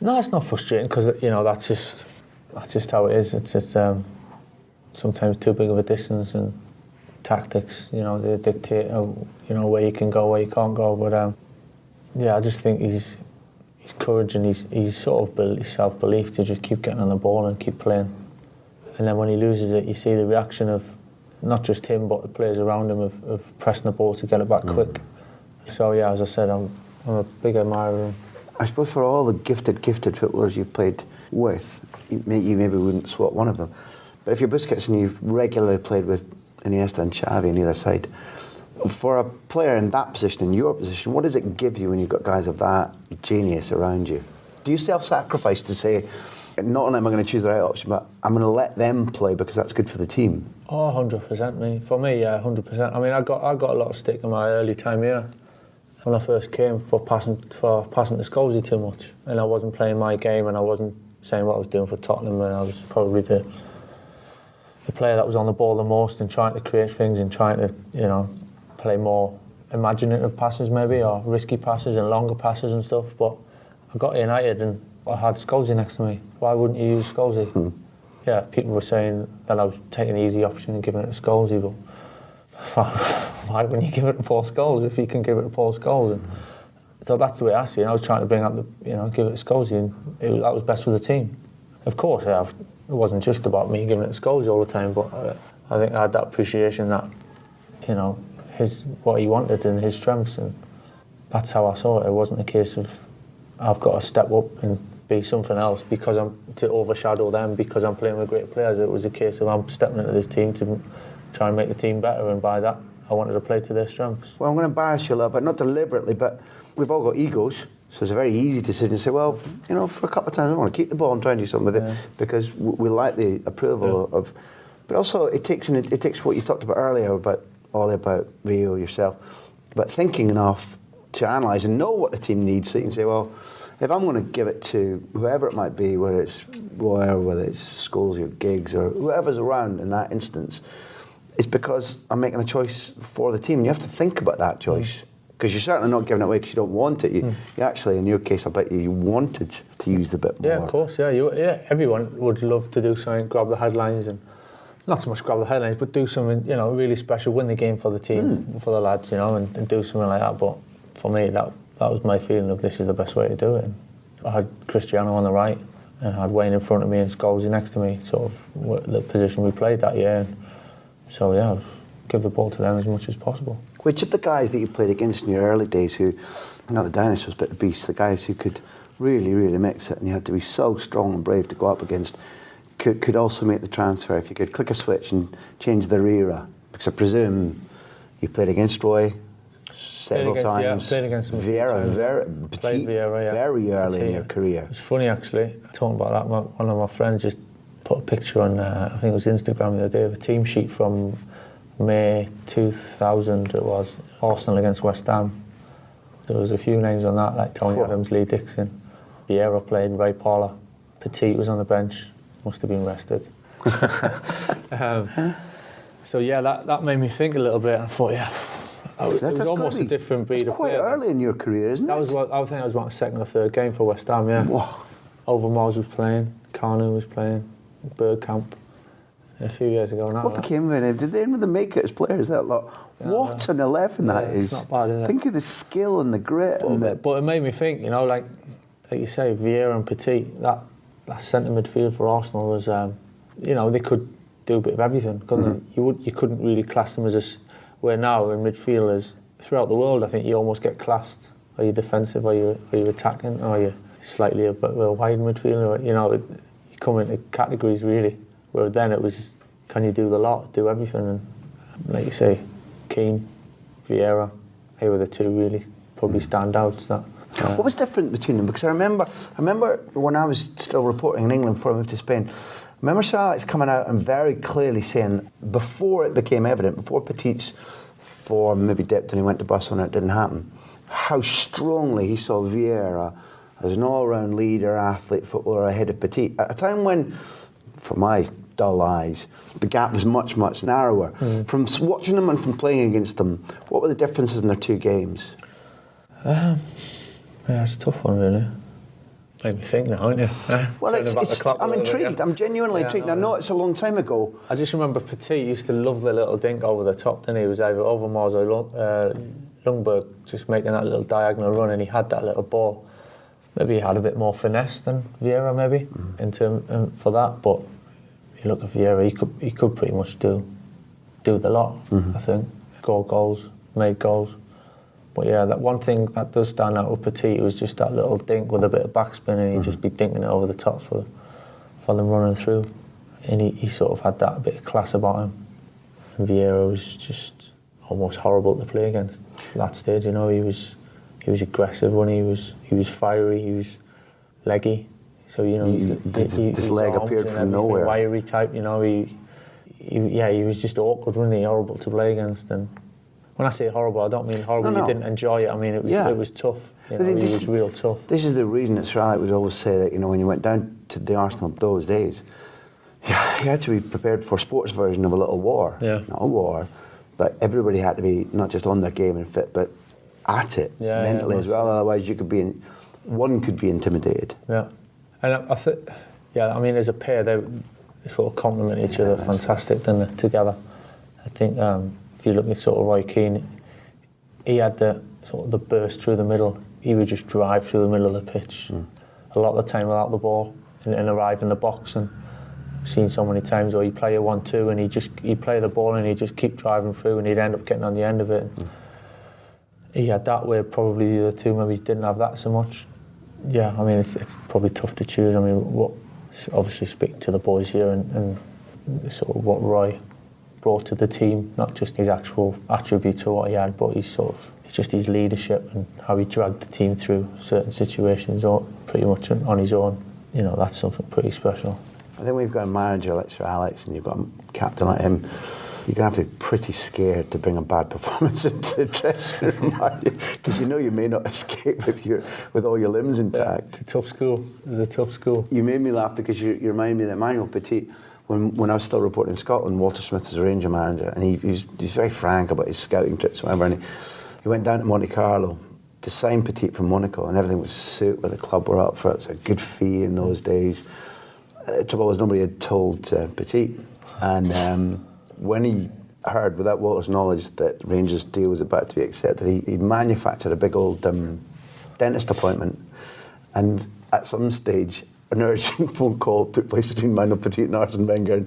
No, it's not frustrating, because that's just how it is. It's sometimes too big of a distance, and tactics. You know, they dictate, you know, where you can go, where you can't go. But yeah, I just think his courage and he's sort of built his self-belief to just keep getting on the ball and keep playing. And then when he loses it, you see the reaction of not just him, but the players around him of pressing the ball to get it back quick. So yeah, as I said, I'm a big admirer of him. I suppose for all the gifted footballers you've played with, you maybe wouldn't swap one of them. But if you're Busquets and you've regularly played with Iniesta and Xavi on either side, for a player in that position, in your position, what does it give you when you've got guys of that genius around you? Do you self-sacrifice to say, not only am I going to choose the right option, but I'm going to let them play because that's good for the team? Oh, 100%. For me, yeah, 100%. I mean, I got a lot of stick in my early time here when I first came for passing to Scholes too much, and I wasn't playing my game, and I wasn't saying what I was doing for Tottenham, and I was probably the player that was on the ball the most and trying to create things and trying to, you know, play more imaginative passes maybe, or risky passes and longer passes and stuff. But I got to United and I had Scholes next to me. Why wouldn't you use Scholes? Yeah, people were saying that I was taking the easy option and giving it to Scholes, but why wouldn't you give it to Paul Scholes if you can give it to Paul Scholes? And so that's the way I see it. I was trying to bring up give it to Scholes, and that was best for the team. Of course, it wasn't just about me giving it to Scholes all the time, but I think I had that appreciation that, you know, what he wanted and his strengths, and that's how I saw it. It wasn't a case of I've got to step up and be something else because I'm to overshadow them because I'm playing with great players. It was a case of I'm stepping into this team to try and make the team better, and by that I wanted to play to their strengths. Well, I'm going to embarrass you a little bit, not deliberately, but we've all got egos, so it's a very easy decision to say, well, you know, for a couple of times I want to keep the ball and try and do something with it because we like the approval of. But also it takes what you talked about earlier about Rio, yourself, but thinking enough to analyse and know what the team needs, so you can say, well, if I'm going to give it to whoever it might be, whether it's Royer, whether it's Scholes or Giggs or whoever's around in that instance, it's because I'm making a choice for the team. And you have to think about that choice because you're certainly not giving it away because you don't want it. You actually, in your case, I bet you wanted to use the bit more. Yeah, of course. Yeah, everyone would love to do something, grab the headlines and. Not so much grab the headlines, but do something, you know, really special, win the game for the team, for the lads, you know, and do something like that. But for me, that was my feeling of this is the best way to do it. And I had Cristiano on the right, and I had Wayne in front of me and Scholes next to me, sort of the position we played that year. And so yeah, give the ball to them as much as possible. Which of the guys that you played against in your early days, who, not the dinosaurs, but the beasts, the guys who could really, really mix it, and you had to be so strong and brave to go up against, could also make the transfer if you could click a switch and change their era? Because I presume you played against Roy several times. Yeah, played against him. Vieira, very early in your career. It's funny actually, talking about that, one of my friends just put a picture on, I think it was Instagram the other day, of a team sheet from May 2000 it was, Arsenal against West Ham. There was a few names on that, like Tony Adams, Lee Dixon. Vieira played, Ray Parlour. Petit was on the bench. Must have been rested. So yeah, that made me think a little bit. I thought, yeah, it was almost a different breed of player. Quite early in your career, isn't it? I think that was about the second or third game for West Ham. Yeah. Whoa. Overmars was playing, Carno was playing, Bergkamp. A few years ago now. What became of it? Did they make it as players? That lot? What an 11 that is! It's not bad, is it? Think of the skill and the grit. But it made me think, you know, like you say, Vieira and Petit, that centre midfield for Arsenal was, you know, they could do a bit of everything, couldn't they? You couldn't really class them as where now in midfielders throughout the world, I think you almost get classed. Are you defensive? Are you attacking? Or are you slightly a wide midfielder? You know, you come into categories really. Where then it was just, can you do the lot, do everything? And like you say, Keane, Vieira, they were the two really probably standouts. What was different between them? Because I remember when I was still reporting in England before I moved to Spain, I remember Sir Alex coming out and very clearly saying, before it became evident, before Petit's form maybe dipped and he went to Barcelona, it didn't happen, how strongly he saw Vieira as an all-round leader, athlete, footballer ahead of Petit. At a time when, for my dull eyes, the gap was much, much narrower. From watching them and from playing against them, what were the differences in their two games? Yeah, it's a tough one, really. Made me think now, aren't you? Well, I'm intrigued. I'm genuinely intrigued. I know it's a long time ago. I just remember Petit used to love the little dink over the top, didn't he? He was either over Mars or Lundberg, just making that little diagonal run, and he had that little ball. Maybe he had a bit more finesse than Vieira, maybe, for that. But you look at Vieira, he could pretty much do the lot, I think. Score goals, made goals. But yeah, that one thing that does stand out with Petit was just that little dink with a bit of backspin, and he'd just be dinking it over the top for them running through. And he sort of had that bit of class about him. And Vieira was just almost horrible to play against at that stage. You know, he was aggressive when he was fiery, he was leggy. So you know, this leg appeared from nowhere. Wiry type, you know. He was just awkward, wasn't he? Horrible to play against. And when I say horrible, I don't mean horrible. No. You didn't enjoy it. I mean, it was tough. You know, he was real tough. This is the reason that Sir Alex would always say that, you know, when you went down to the Arsenal of those days, you had to be prepared for a sports version of a little war. Yeah. Not a war, but everybody had to be not just on their game and fit, but at it mentally as well. Otherwise, one could be intimidated. Yeah, and I think, I mean, as a pair, they sort of complement each other fantastic, didn't they, together? I think if you look at sort of Roy Keane, he had the sort of the burst through the middle. He would just drive through the middle of the pitch a lot of the time without the ball and arrive in the box. And I've seen so many times where he'd play a 1-2 and he'd play the ball and he'd just keep driving through and he'd end up getting on the end of it. He had that where probably the other two maybe didn't have that so much. Yeah, I mean, it's probably tough to choose. I mean, obviously speaking to the boys here and sort of what Roy brought to the team, not just his actual attributes or what he had, but it's just his leadership and how he dragged the team through certain situations pretty much on his own. You know, that's something pretty special. I think we've got a manager like Sir Alex and you've got a captain like him. You're going to have to be pretty scared to bring a bad performance into the dressing room, because you know you may not escape with all your limbs intact. It's a tough school. It's a tough school. You made me laugh because you reminded me that Emmanuel Petit, when I was still reporting in Scotland, Walter Smith was a Ranger manager, and he's very frank about his scouting trips, whatever. And he went down to Monte Carlo to sign Petit from Monaco, and everything was suit where the club were up for it. It was a good fee in those days. The trouble was nobody had told Petit, and when he heard, without Walter's knowledge, that Rangers' deal was about to be accepted, he manufactured a big old dentist appointment, and at some stage an urgent phone call took place between Manuel Petit and Arsene Wenger,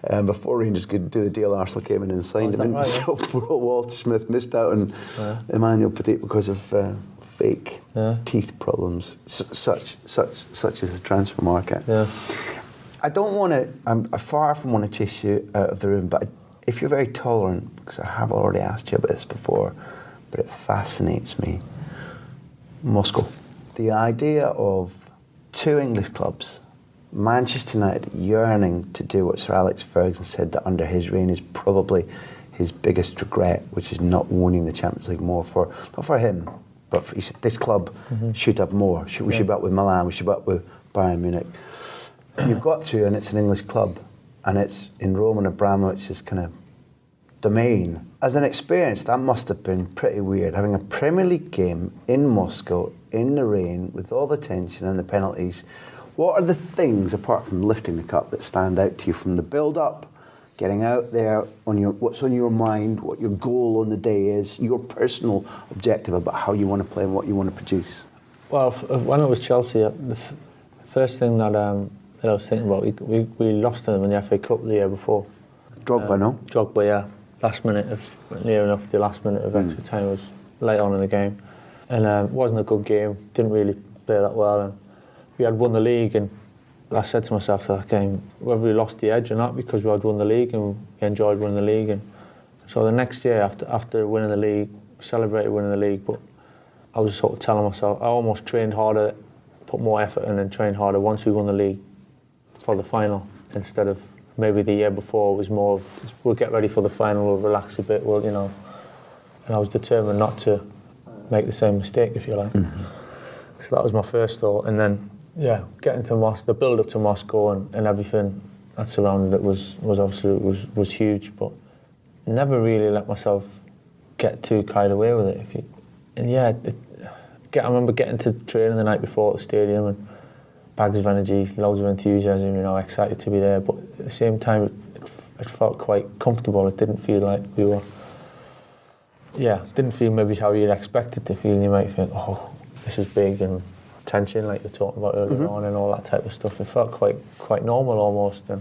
and before Rangers could do the deal, Arsenal came in and signed him. Right, so poor Walter Smith missed out on Emmanuel Petit because of fake teeth problems. Such is the transfer market. Yeah. I don't want to, I'm far from want to chase you out of the room, but if you're very tolerant, because I have already asked you about this before, but it fascinates me, Moscow. The idea of two English clubs, Manchester United yearning to do what Sir Alex Ferguson said that under his reign is probably his biggest regret, which is not winning the Champions League more, not for him, but he said this club should have more. We should be up with Milan, we should be up with Bayern Munich. You've got to, and it's an English club, and it's in Roman Abramovich's kind of domain. As an experience, that must have been pretty weird, having a Premier League game in Moscow, in the rain, with all the tension and the penalties. What are the things, apart from lifting the cup, that stand out to you from the build-up, getting out there, what's on your mind, what your goal on the day is, your personal objective about how you want to play and what you want to produce? Well, when it was Chelsea, the first thing that I was thinking about, we lost to them in the FA Cup the year before. Drogba, no? Drogba, yeah. Near enough the last minute of extra time was late on in the game. And it wasn't a good game, didn't really play that well. And we had won the league, and I said to myself after that game, whether we lost the edge or not, because we had won the league and we enjoyed winning the league. And so the next year, after winning the league, we celebrated winning the league, but I was sort of telling myself, I almost trained harder, put more effort in and trained harder once we won the league for the final, instead of maybe the year before. It was more of, we'll get ready for the final, we'll relax a bit, and I was determined not to make the same mistake, if you like. So that was my first thought. And then, getting to Moscow, the build up to Moscow and everything that surrounded it was obviously was huge, but never really let myself get too carried away with it. I remember getting to training the night before at the stadium, and bags of energy, loads of enthusiasm, you know, excited to be there. But at the same time, it felt quite comfortable. It didn't feel like we were, didn't feel maybe how you'd expect it to feel. You might think, oh, this is big and tension, like you're talking about earlier on, and all that type of stuff. It felt quite normal almost, and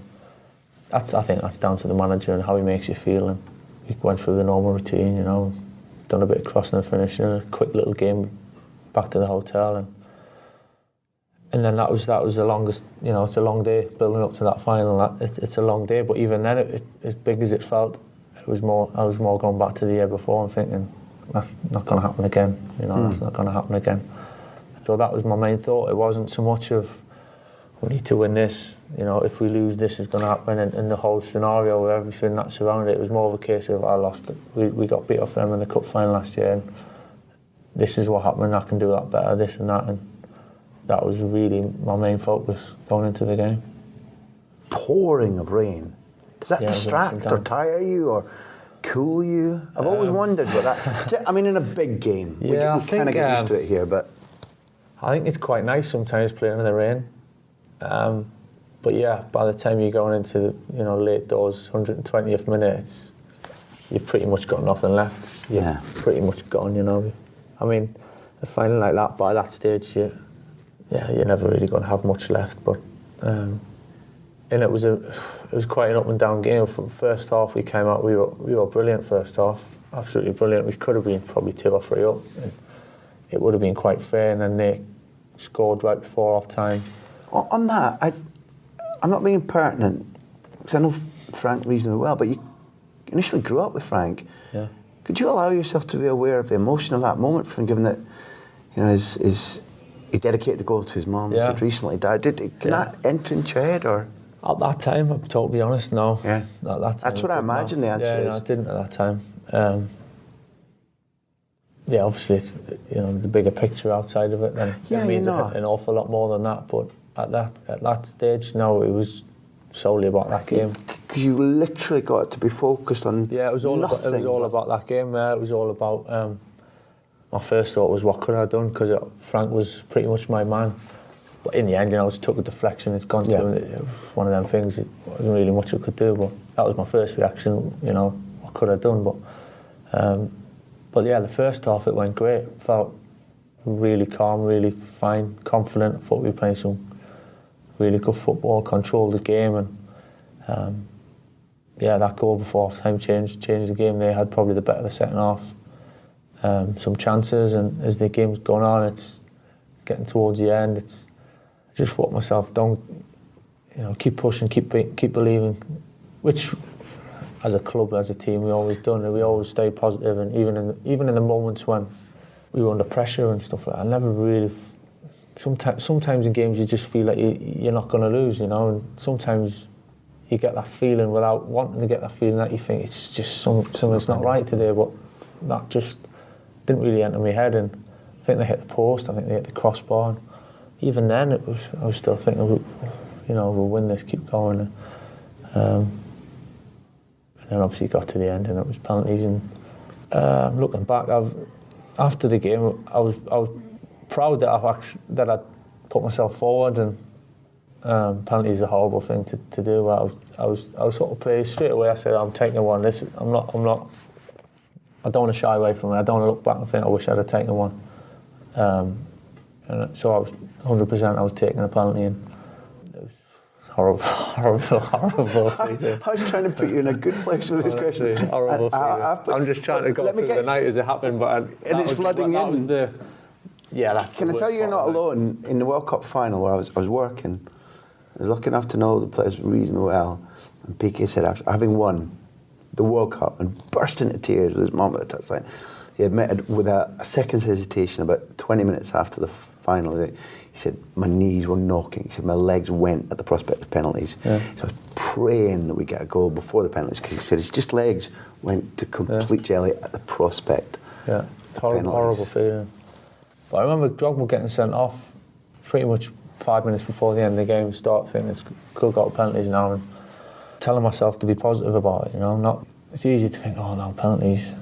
I think that's down to the manager and how he makes you feel. And we went through the normal routine, you know, done a bit of crossing and finishing, a quick little game back to the hotel, and then that was the longest. You know, it's a long day building up to that final. It's a long day, but even then, as big as it felt, I was more going back to the year before and thinking that's not going to happen again. You know, that's not going to happen again. So that was my main thought. It wasn't so much of we need to win this. You know, if we lose, this is going to happen. And the whole scenario with everything that surrounded it was more of a case of I lost it. We got beat off them in the cup final last year, and this is what happened. I can do that better, this and that, and that was really my main focus going into the game. Pouring of rain. Does that distract or tire you or cool you? I've always wondered what that. I mean, in a big game, we kind of get used to it here, but I think it's quite nice sometimes playing in the rain. But yeah, by the time you're going into the late doors, 120th minute, you've pretty much got nothing left. You're pretty much gone. You know, I mean, a final like that by that stage, you're never really going to have much left. But and it was quite an up and down game. From first half, we came out, we were brilliant first half, absolutely brilliant. We could have been probably 2 or 3 up. And it would have been quite fair, and then they scored right before half time. On that, I'm not being impertinent, because I know Frank reasonably well, but you initially grew up with Frank. Yeah. Could you allow yourself to be aware of the emotion of that moment for him, given that, you know, he dedicated the goal to his mum, who had recently died? Can that enter into your head, or? At that time, I'm totally honest, no. Yeah. At that time, that's what I imagine the answer is. No, I didn't at that time. Obviously, it's the bigger picture outside of it. Then it means an awful lot more than that. But at that stage, no, it was solely about that game. Because you literally got to be focused on. Yeah, it was all about that game. It was all about. My first thought was, what could I have done? Because Frank was pretty much my man. But in the end, I just took a deflection. It's gone to him. It was one of them things. It wasn't really much I could do. But that was my first reaction. What could I have done? But yeah, the first half it went great. Felt really calm, really fine, confident. I thought we were playing some really good football, controlled the game, and that goal before half time changed the game. They had probably the better of the second half. Some chances, and as the game's going on, it's getting towards the end. I just thought myself, don't keep pushing, keep believing, which, as a club, as a team, we always done, and we always stay positive. And even in the moments when we were under pressure and stuff like that, I never really. Sometimes in games you just feel like you're not going to lose, and sometimes you get that feeling without wanting to get that feeling that you think it's just something's not right today. But that just didn't really enter my head, and I think they hit the post. I think they hit the crossbar. And even then, I was still thinking, we'll win this, keep going. And then obviously got to the end, and it was penalties. And looking back, after the game, I was proud that I put myself forward. And penalties is a horrible thing to do. I was sort of pleased straight away. I said, I'm taking one. I'm not. I don't want to shy away from it. I don't want to look back and think I wish I'd have taken one. And so I was 100%. I was taking a penalty, and it was horrible. I was trying to put you in a good place with this question. Horrible. I'm just trying to go through the night as it happened, but it's flooding in. That's. Can I tell you, you're not alone in the World Cup final where I was working. I was lucky enough to know the players reasonably well, and Piqué said after having won the World Cup and burst into tears with his mum at the touchline, he admitted with a second's hesitation about 20 minutes after the final, he said, my knees were knocking. He said, my legs went at the prospect of penalties. Yeah. So I was praying that we get a goal before the penalties, because he said his just legs went to complete jelly at the prospect. Yeah, horrible feeling. But I remember Drogba getting sent off pretty much 5 minutes before the end of the game, start thinking it's could go to penalties now, and telling myself to be positive about it, it's easy to think, oh no, penalties,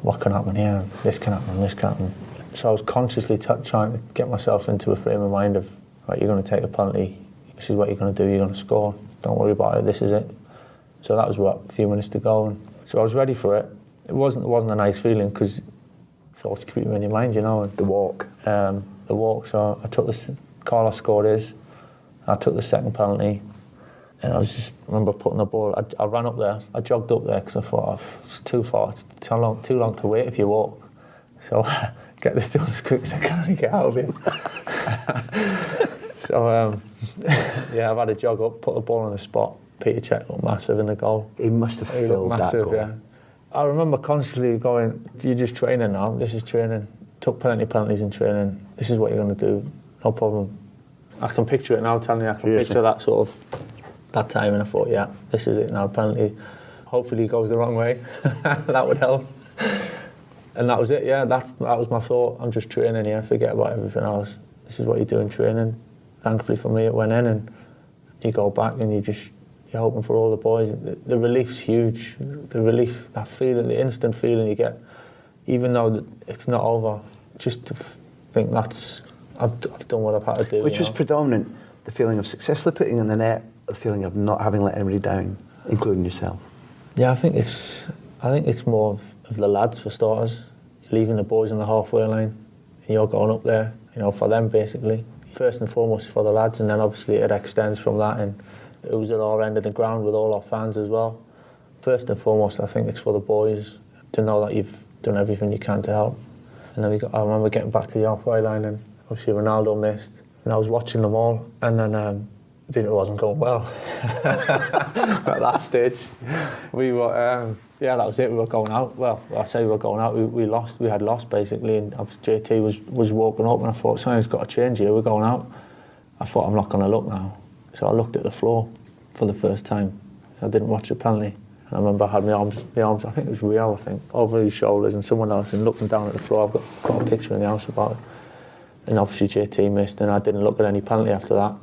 what can happen here, this can happen, this can happen. So I was consciously trying to get myself into a frame of mind of right, you're going to take a penalty, this is what you're going to do, you're going to score, don't worry about it, this is it. So that was a few minutes to go, and so I was ready for it. It wasn't a nice feeling, because thoughts keep you in your mind, you know. And The walk. So I took this, Carlos scored his, I took the second penalty, and I remember putting the ball, I ran up there, I jogged up there because I thought, it's too far, it's too long to wait if you walk. So get this done as quick as I can and get out of here. So I've had a jog up, put the ball on the spot. Peter Cech looked massive in the goal. He must have filled that goal. Yeah. I remember constantly going, you're just training now, this is training. Took plenty of penalties in training, this is what you're going to do, no problem. I can picture it now, telling you, I can picture that sort of, that time, and I thought, yeah, this is it now, penalty. Hopefully it goes the wrong way, that would help. And that was it, yeah, that was my thought. I'm just training here, forget about everything else. This is what you do in training. Thankfully for me, it went in, and you go back and you're hoping for all the boys. The relief's huge. The relief, that feeling, the instant feeling you get, even though it's not over, just to think I've done what I've had to do. Which was predominant, the feeling of successfully putting in the net, the feeling of not having let anybody down, including yourself. Yeah, I think it's more of the lads, for starters. Leaving the boys on the halfway line, and you're going up there, you know, for them basically. First and foremost for the lads, and then obviously it extends from that, and it was at our end of the ground with all our fans as well. First and foremost, I think it's for the boys to know that you've done everything you can to help. And then I remember getting back to the halfway line, and obviously Ronaldo missed, and I was watching them all, and then it wasn't going well. At that stage, we were, that was it, we were going out. Well, I say we were going out, we lost, we had lost basically, and JT was walking up, and I thought, something's got to change here, we're going out. I thought, I'm not going to look now. So I looked at the floor for the first time. I didn't watch the penalty. And I remember I had my arms, I think it was Rio, over his shoulders, and someone else, and looking down at the floor. I've got a picture in the house about it. And obviously JT missed, and I didn't look at any penalty after that.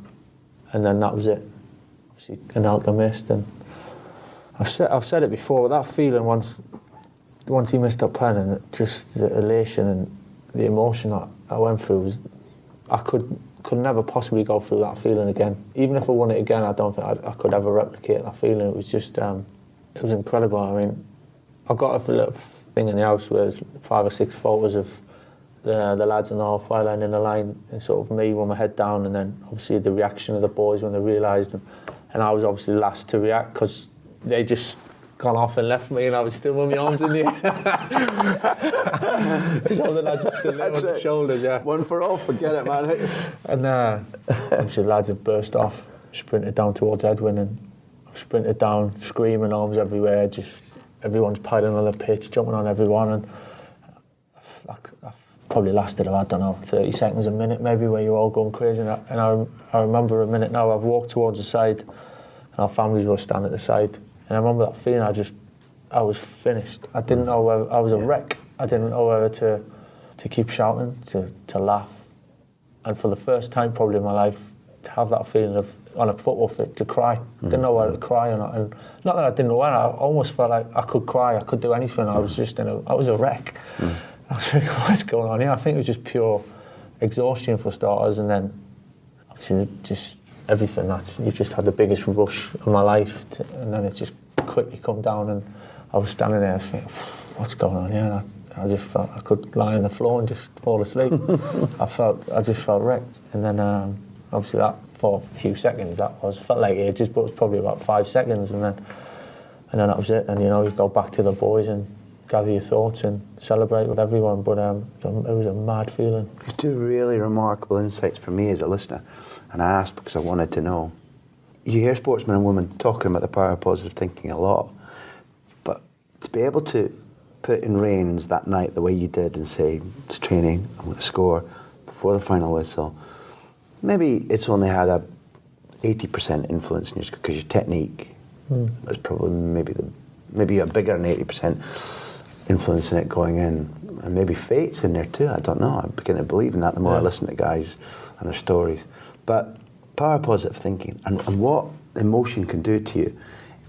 And then that was it. Obviously Anelka missed, and I've said it before, that feeling once he missed that pen, and just the elation and the emotion that I went through was, I could never possibly go through that feeling again. Even if I won it again, I don't think I could ever replicate that feeling. It was just, it was incredible. I mean, I've got a little thing in the house where there's 5 or 6 photos of the lads on the halfway line in the line, and sort of me with my head down, and then obviously the reaction of the boys when they realised, and I was obviously last to react because they just gone off and left me, and I was still with my arms in the air. So the lads are still there on the shoulders, yeah. One for all, forget it, man. And obviously the lads have burst off, sprinted down towards Edwin, and I've sprinted down, screaming, arms everywhere, just everyone's piling on the pitch, jumping on everyone, and I've probably lasted, I don't know, 30 seconds, a minute maybe, where you're all going crazy. And I remember a minute now, I've walked towards the side, and our families were standing at the side. And I remember that feeling, I was finished. I didn't know whether, I was a wreck. I didn't know whether to keep shouting, to laugh. And for the first time probably in my life, to have that feeling of, on a football field, to cry. Didn't know whether to cry or not. And not that I didn't know when, I almost felt like I could cry, I could do anything. I was just I was a wreck. I was thinking, what's going on here? I think it was just pure exhaustion for starters, and then obviously just everything. You just had the biggest rush of my life, and then it just quickly come down, and I was standing there thinking, what's going on here? I just felt I could lie on the floor and just fall asleep. I just felt wrecked, and then obviously that for a few seconds felt like ages, but it was probably about 5 seconds, and then that was it. And you go back to the boys and gather your thoughts and celebrate with everyone, but it was a mad feeling. You do really remarkable insights for me as a listener, and I asked because I wanted to know. You hear sportsmen and women talking about the power of positive thinking a lot, but to be able to put in reins that night the way you did and say, it's training, I'm going to score before the final whistle, maybe it's only had a 80% influence in because your technique is probably maybe a bigger than 80% influence in it going in, and maybe fate's in there too. I don't know. I'm beginning to believe in that the more I listen to guys and their stories. But power of positive thinking and what emotion can do to you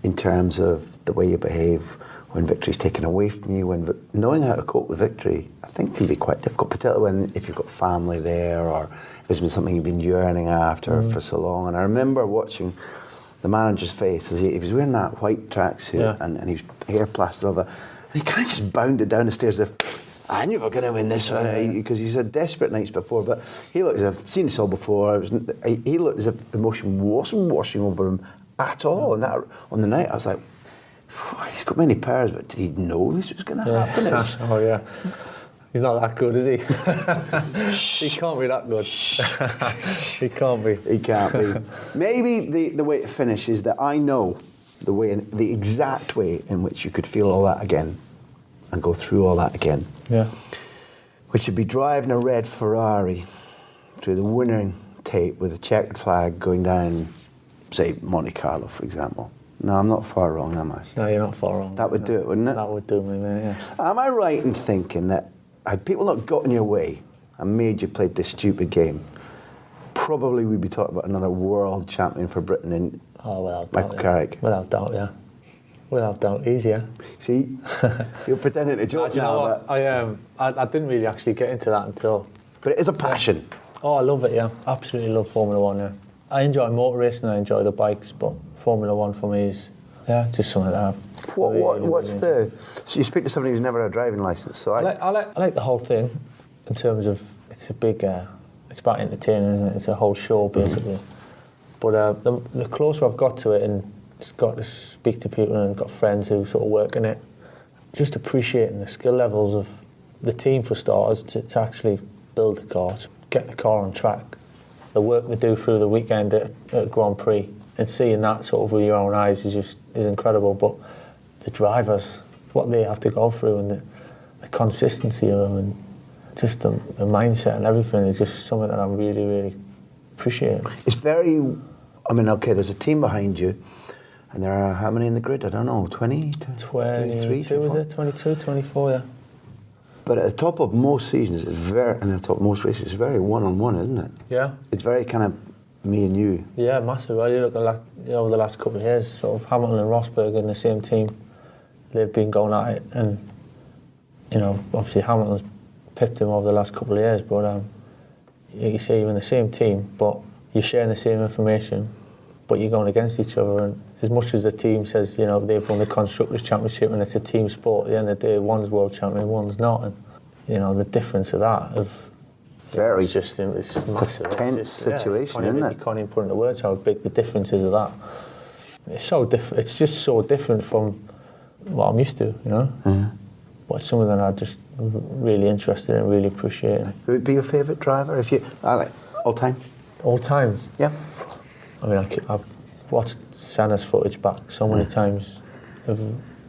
in terms of the way you behave when victory's taken away from you, knowing how to cope with victory, I think can be quite difficult, particularly if you've got family there, or if it's been something you've been yearning after for so long. And I remember watching the manager's face as he was wearing that white tracksuit and his hair plastered over, and he kind of just bounded down the stairs as if, I knew we were going to win this, because he's had desperate nights before, but he looked as if, I've seen this all before, he looked as if emotion wasn't washing over him at all. And that, on the night, I was like, he's got many powers, but did he know this was going to happen? Oh yeah, he's not that good, is he? He can't be that good. He can't be. He can't be. Maybe the way to finish is that I know the exact way in which you could feel all that again and go through all that again. Yeah. Which would be driving a red Ferrari through the winning tape with a checkered flag going down, say, Monte Carlo, for example. No, I'm not far wrong, am I? No, you're not far wrong. That would do it, wouldn't it? That would do me, mate, yeah. Am I right in thinking that had people not got in your way and made you play this stupid game, probably we'd be talking about another world champion for Britain in Michael Carrick? Without doubt, yeah. Without doubt, easier. See, you're pretending to joke now. I didn't really actually get into that until... But it is a passion. Yeah. Oh, I love it, yeah. Absolutely love Formula One, yeah. I enjoy motor racing, I enjoy the bikes, but Formula One for me is, just something that I've... What's the... So you speak to somebody who's never had a driving licence, so I like the whole thing in terms of, it's a big... it's about entertaining, isn't it? It's a whole show, basically. But the closer I've got to it and just got to speak to people and got friends who sort of work in it, just appreciating the skill levels of the team for starters to actually build the car, to get the car on track, the work they do through the weekend at Grand Prix, and seeing that sort of with your own eyes is incredible. But the drivers, what they have to go through, and the consistency of them, and just the mindset and everything is just something that I'm really, really appreciating. It's very... I mean, okay, there's a team behind you, and there are how many in the grid? I don't know, 20? 23, is it? 22, 24, yeah. But at the top of most seasons, and the top of most races, it's very one-on-one, isn't it? Yeah. It's very kind of me and you. Yeah, massive. Well, you look at over the last couple of years, sort of Hamilton and Rosberg in the same team, they've been going at it, and obviously Hamilton's pipped him over the last couple of years, but you say you're in the same team, but you're sharing the same information, but you're going against each other. And as much as the team says, they've won the Constructors' Championship and it's a team sport, at the end of the day, one's world champion, one's not. And, the difference of that, it's massive. A tense situation, isn't it? You can't even put into words how big the difference is of that. It's so different. It's just so different from what I'm used to, Mm-hmm. But it's something that I'm just really interested in, really appreciating. Who would be your favourite driver all time? All time? Yeah. I mean, I've watched Senna's footage back so many times. I've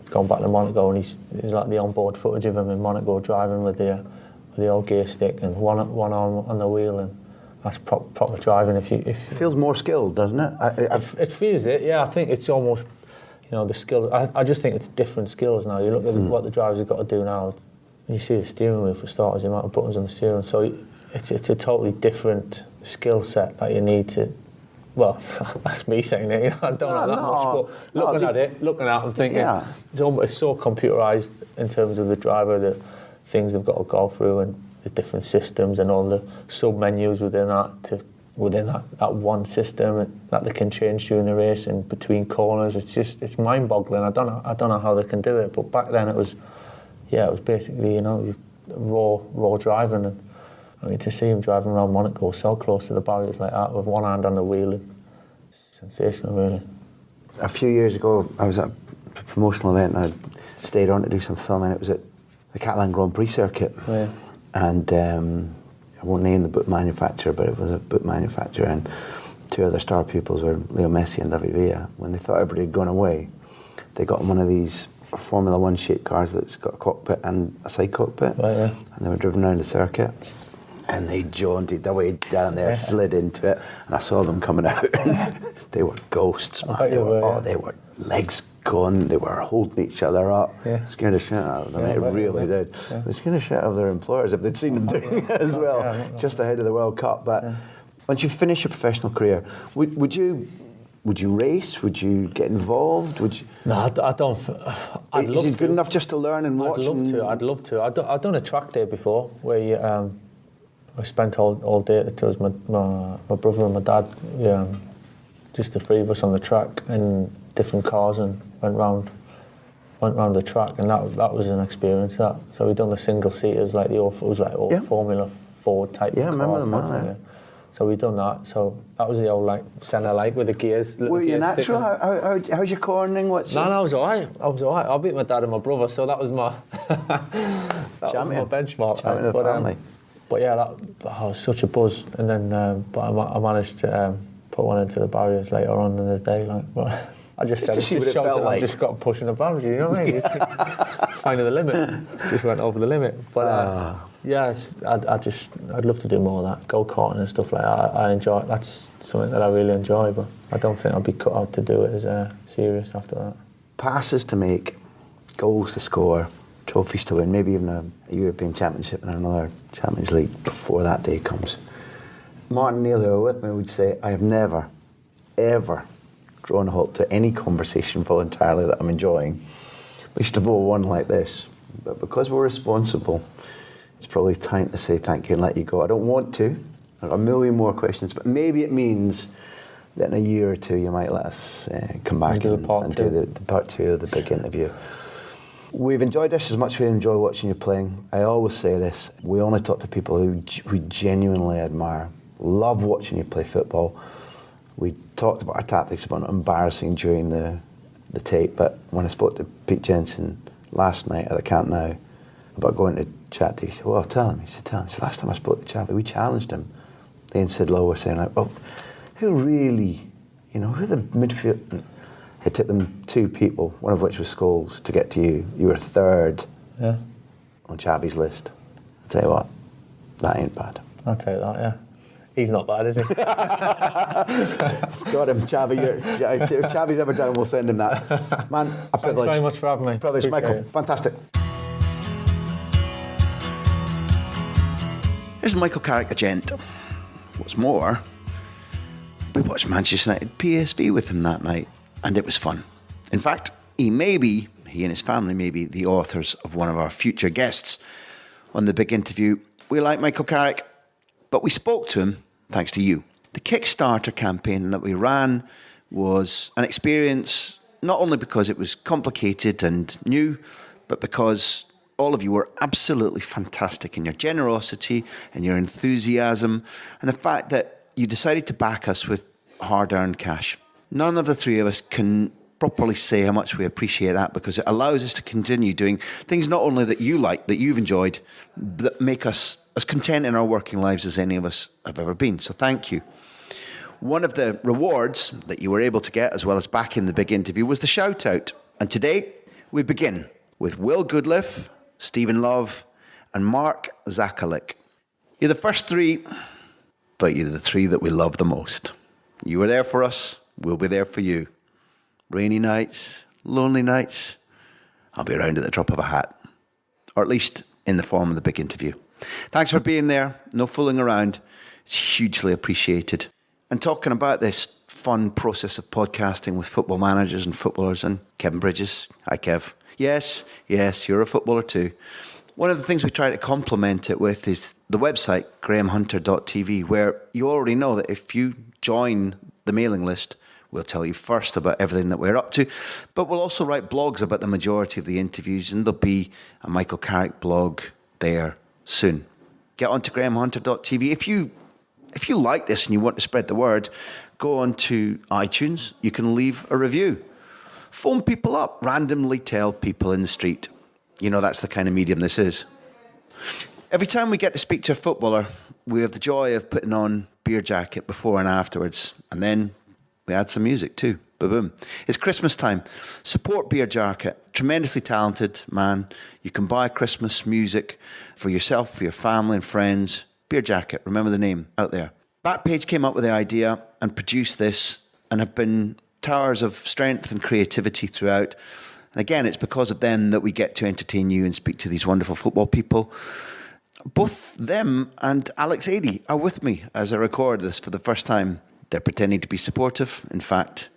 gone back to Monaco, and he's like the onboard footage of him in Monaco driving with the old gear stick and one arm on the wheel, and that's proper driving. If it feels more skilled, doesn't it? It feels it. Yeah, I think it's almost the skill. I just think it's different skills now. You look at what the drivers have got to do now. And you see the steering wheel for starters, the amount of buttons on the steering. So it's a totally different skill set that you need to. Well, that's me saying it. I don't know that much, but looking at it, I'm thinking it's so computerised in terms of the driver, the things they've got to go through, and the different systems and all the sub menus within that one system that they can change during the race and between corners. It's mind-boggling. I don't know how they can do it, but back then it was basically raw driving. And I mean, to see him driving around Monaco so close to the barriers like that with one hand on the wheel, it's sensational, really. A few years ago, I was at a promotional event and I stayed on to do some filming. It was at the Catalan Grand Prix circuit. Yeah. And I won't name the boot manufacturer, but it was a boot manufacturer, and two other star pupils were Leo Messi and David Villa. When they thought everybody had gone away, they got in one of these Formula One shaped cars that's got a cockpit and a side cockpit. Right, yeah. And they were driven around the circuit. And they jaunted their way down there, slid into it, and I saw them coming out. They were ghosts, man. They were legs gone. They were holding each other up. Yeah. Scared the shit out of them. It really did. Yeah. They scared the shit out of their employers if they'd seen them doing it as well, just ahead of the World Cup. But once you finish your professional career, would you Would you race? Would you get involved? Would you? No, I don't. I'd love Is it good to. enough just to learn and watch? I'd love to. I've done a track day before where I spent all day. It was my brother and my dad. Just the three of us on the track in different cars and went round the track, and that was an experience. So we done the single seaters like Formula 4 type. Yeah, I remember them. Yeah. So we done that. So that was the old centre light with the gears. Were you natural? How's your cornering? No, I was alright. I beat my dad and my brother, so that was my was my benchmark. Champion of the family. But yeah, that was such a buzz. And then, but I managed to put one into the barriers later on in the day. I just said, I just got pushing the boundary. You know what I mean? Finding the limit. Just went over the limit. But yeah, I'd love to do more of that. Go karting and stuff like that. I enjoy it. That's something that I really enjoy. But I don't think I'll be cut out to do it as serious after that. Passes to make, goals to score, trophies to win, maybe even a European Championship and another Champions League before that day comes. Martin Neal, who are with me, would say, I have never, ever drawn a halt to any conversation voluntarily that I'm enjoying, least of all one like this. But because we're responsible, it's probably time to say thank you and let you go. I don't want to. I've got a million more questions, but maybe it means that in a year or two you might let us come back and do the part two of the big interview. We've enjoyed this as much as we enjoy watching you playing. I always say this, we only talk to people who genuinely admire, love watching you play football. We talked about our tactics, about not embarrassing during the tape, but when I spoke to Pete Jensen last night at the Camp Nou about going to chat to you, he said, well, tell him. He said, last time I spoke to Chavi, we challenged him. They and Sid Lowe were saying, like, well, who really, who are the midfield? It took them two people, one of which was Scholes, to get to you. You were third on Chavi's list. I'll tell you what, that ain't bad. I'll tell you that, yeah. He's not bad, is he? Got him, Chavi. If Chavi's ever down, we'll send him that. Man, a privilege. Thanks very much for having me. Privilege, Michael. Fantastic. Here's Michael Carrick, a gent. What's more, we watched Manchester United PSV with him that night, and it was fun. In fact, he and his family may be the authors of one of our future guests on the big interview. We like Michael Carrick, but we spoke to him thanks to you. The Kickstarter campaign that we ran was an experience not only because it was complicated and new, but because all of you were absolutely fantastic in your generosity and your enthusiasm and the fact that you decided to back us with hard-earned cash. None of the three of us can properly say how much we appreciate that, because it allows us to continue doing things not only that you like, that you've enjoyed, that make us as content in our working lives as any of us have ever been. So thank you. One of the rewards that you were able to get, as well as back in the big interview, was the shout out. And today we begin with Will Goodliff, Stephen Love, and Mark Zakalik. You're the first three, but you're the three that we love the most. You were there for us, we'll be there for you. Rainy nights, lonely nights, I'll be around at the drop of a hat. Or at least in the form of the big interview. Thanks for being there, no fooling around. It's hugely appreciated. And talking about this fun process of podcasting with football managers and footballers, and Kevin Bridges, hi Kev. Yes, you're a footballer too. One of the things we try to complement it with is the website, grahamhunter.tv, where you already know that if you join the mailing list, we'll tell you first about everything that we're up to, but we'll also write blogs about the majority of the interviews, and there'll be a Michael Carrick blog there soon. Get onto grahamhunter.tv. If you like this and you want to spread the word, go on to iTunes. You can leave a review. Phone people up, randomly tell people in the street. That's the kind of medium this is. Every time we get to speak to a footballer, we have the joy of putting on Beer Jacket before and afterwards. And then we add some music too. Boom. It's Christmas time. Support Beer Jacket. Tremendously talented man. You can buy Christmas music for yourself, for your family and friends. Beer Jacket, remember the name out there. Backpage came up with the idea and produced this and have been towers of strength and creativity throughout. And again, it's because of them that we get to entertain you and speak to these wonderful football people. Both them and Alex Adey are with me as I record this for the first time. They're pretending to be supportive. In fact,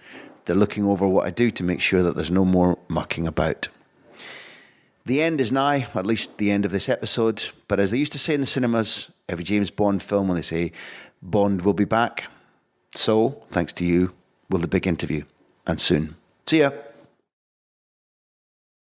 they're looking over what I do to make sure that there's no more mucking about. The end is nigh, at least the end of this episode. But as they used to say in the cinemas, every James Bond film, when they say, Bond will be back. So, thanks to you, will the big interview. And soon. See ya.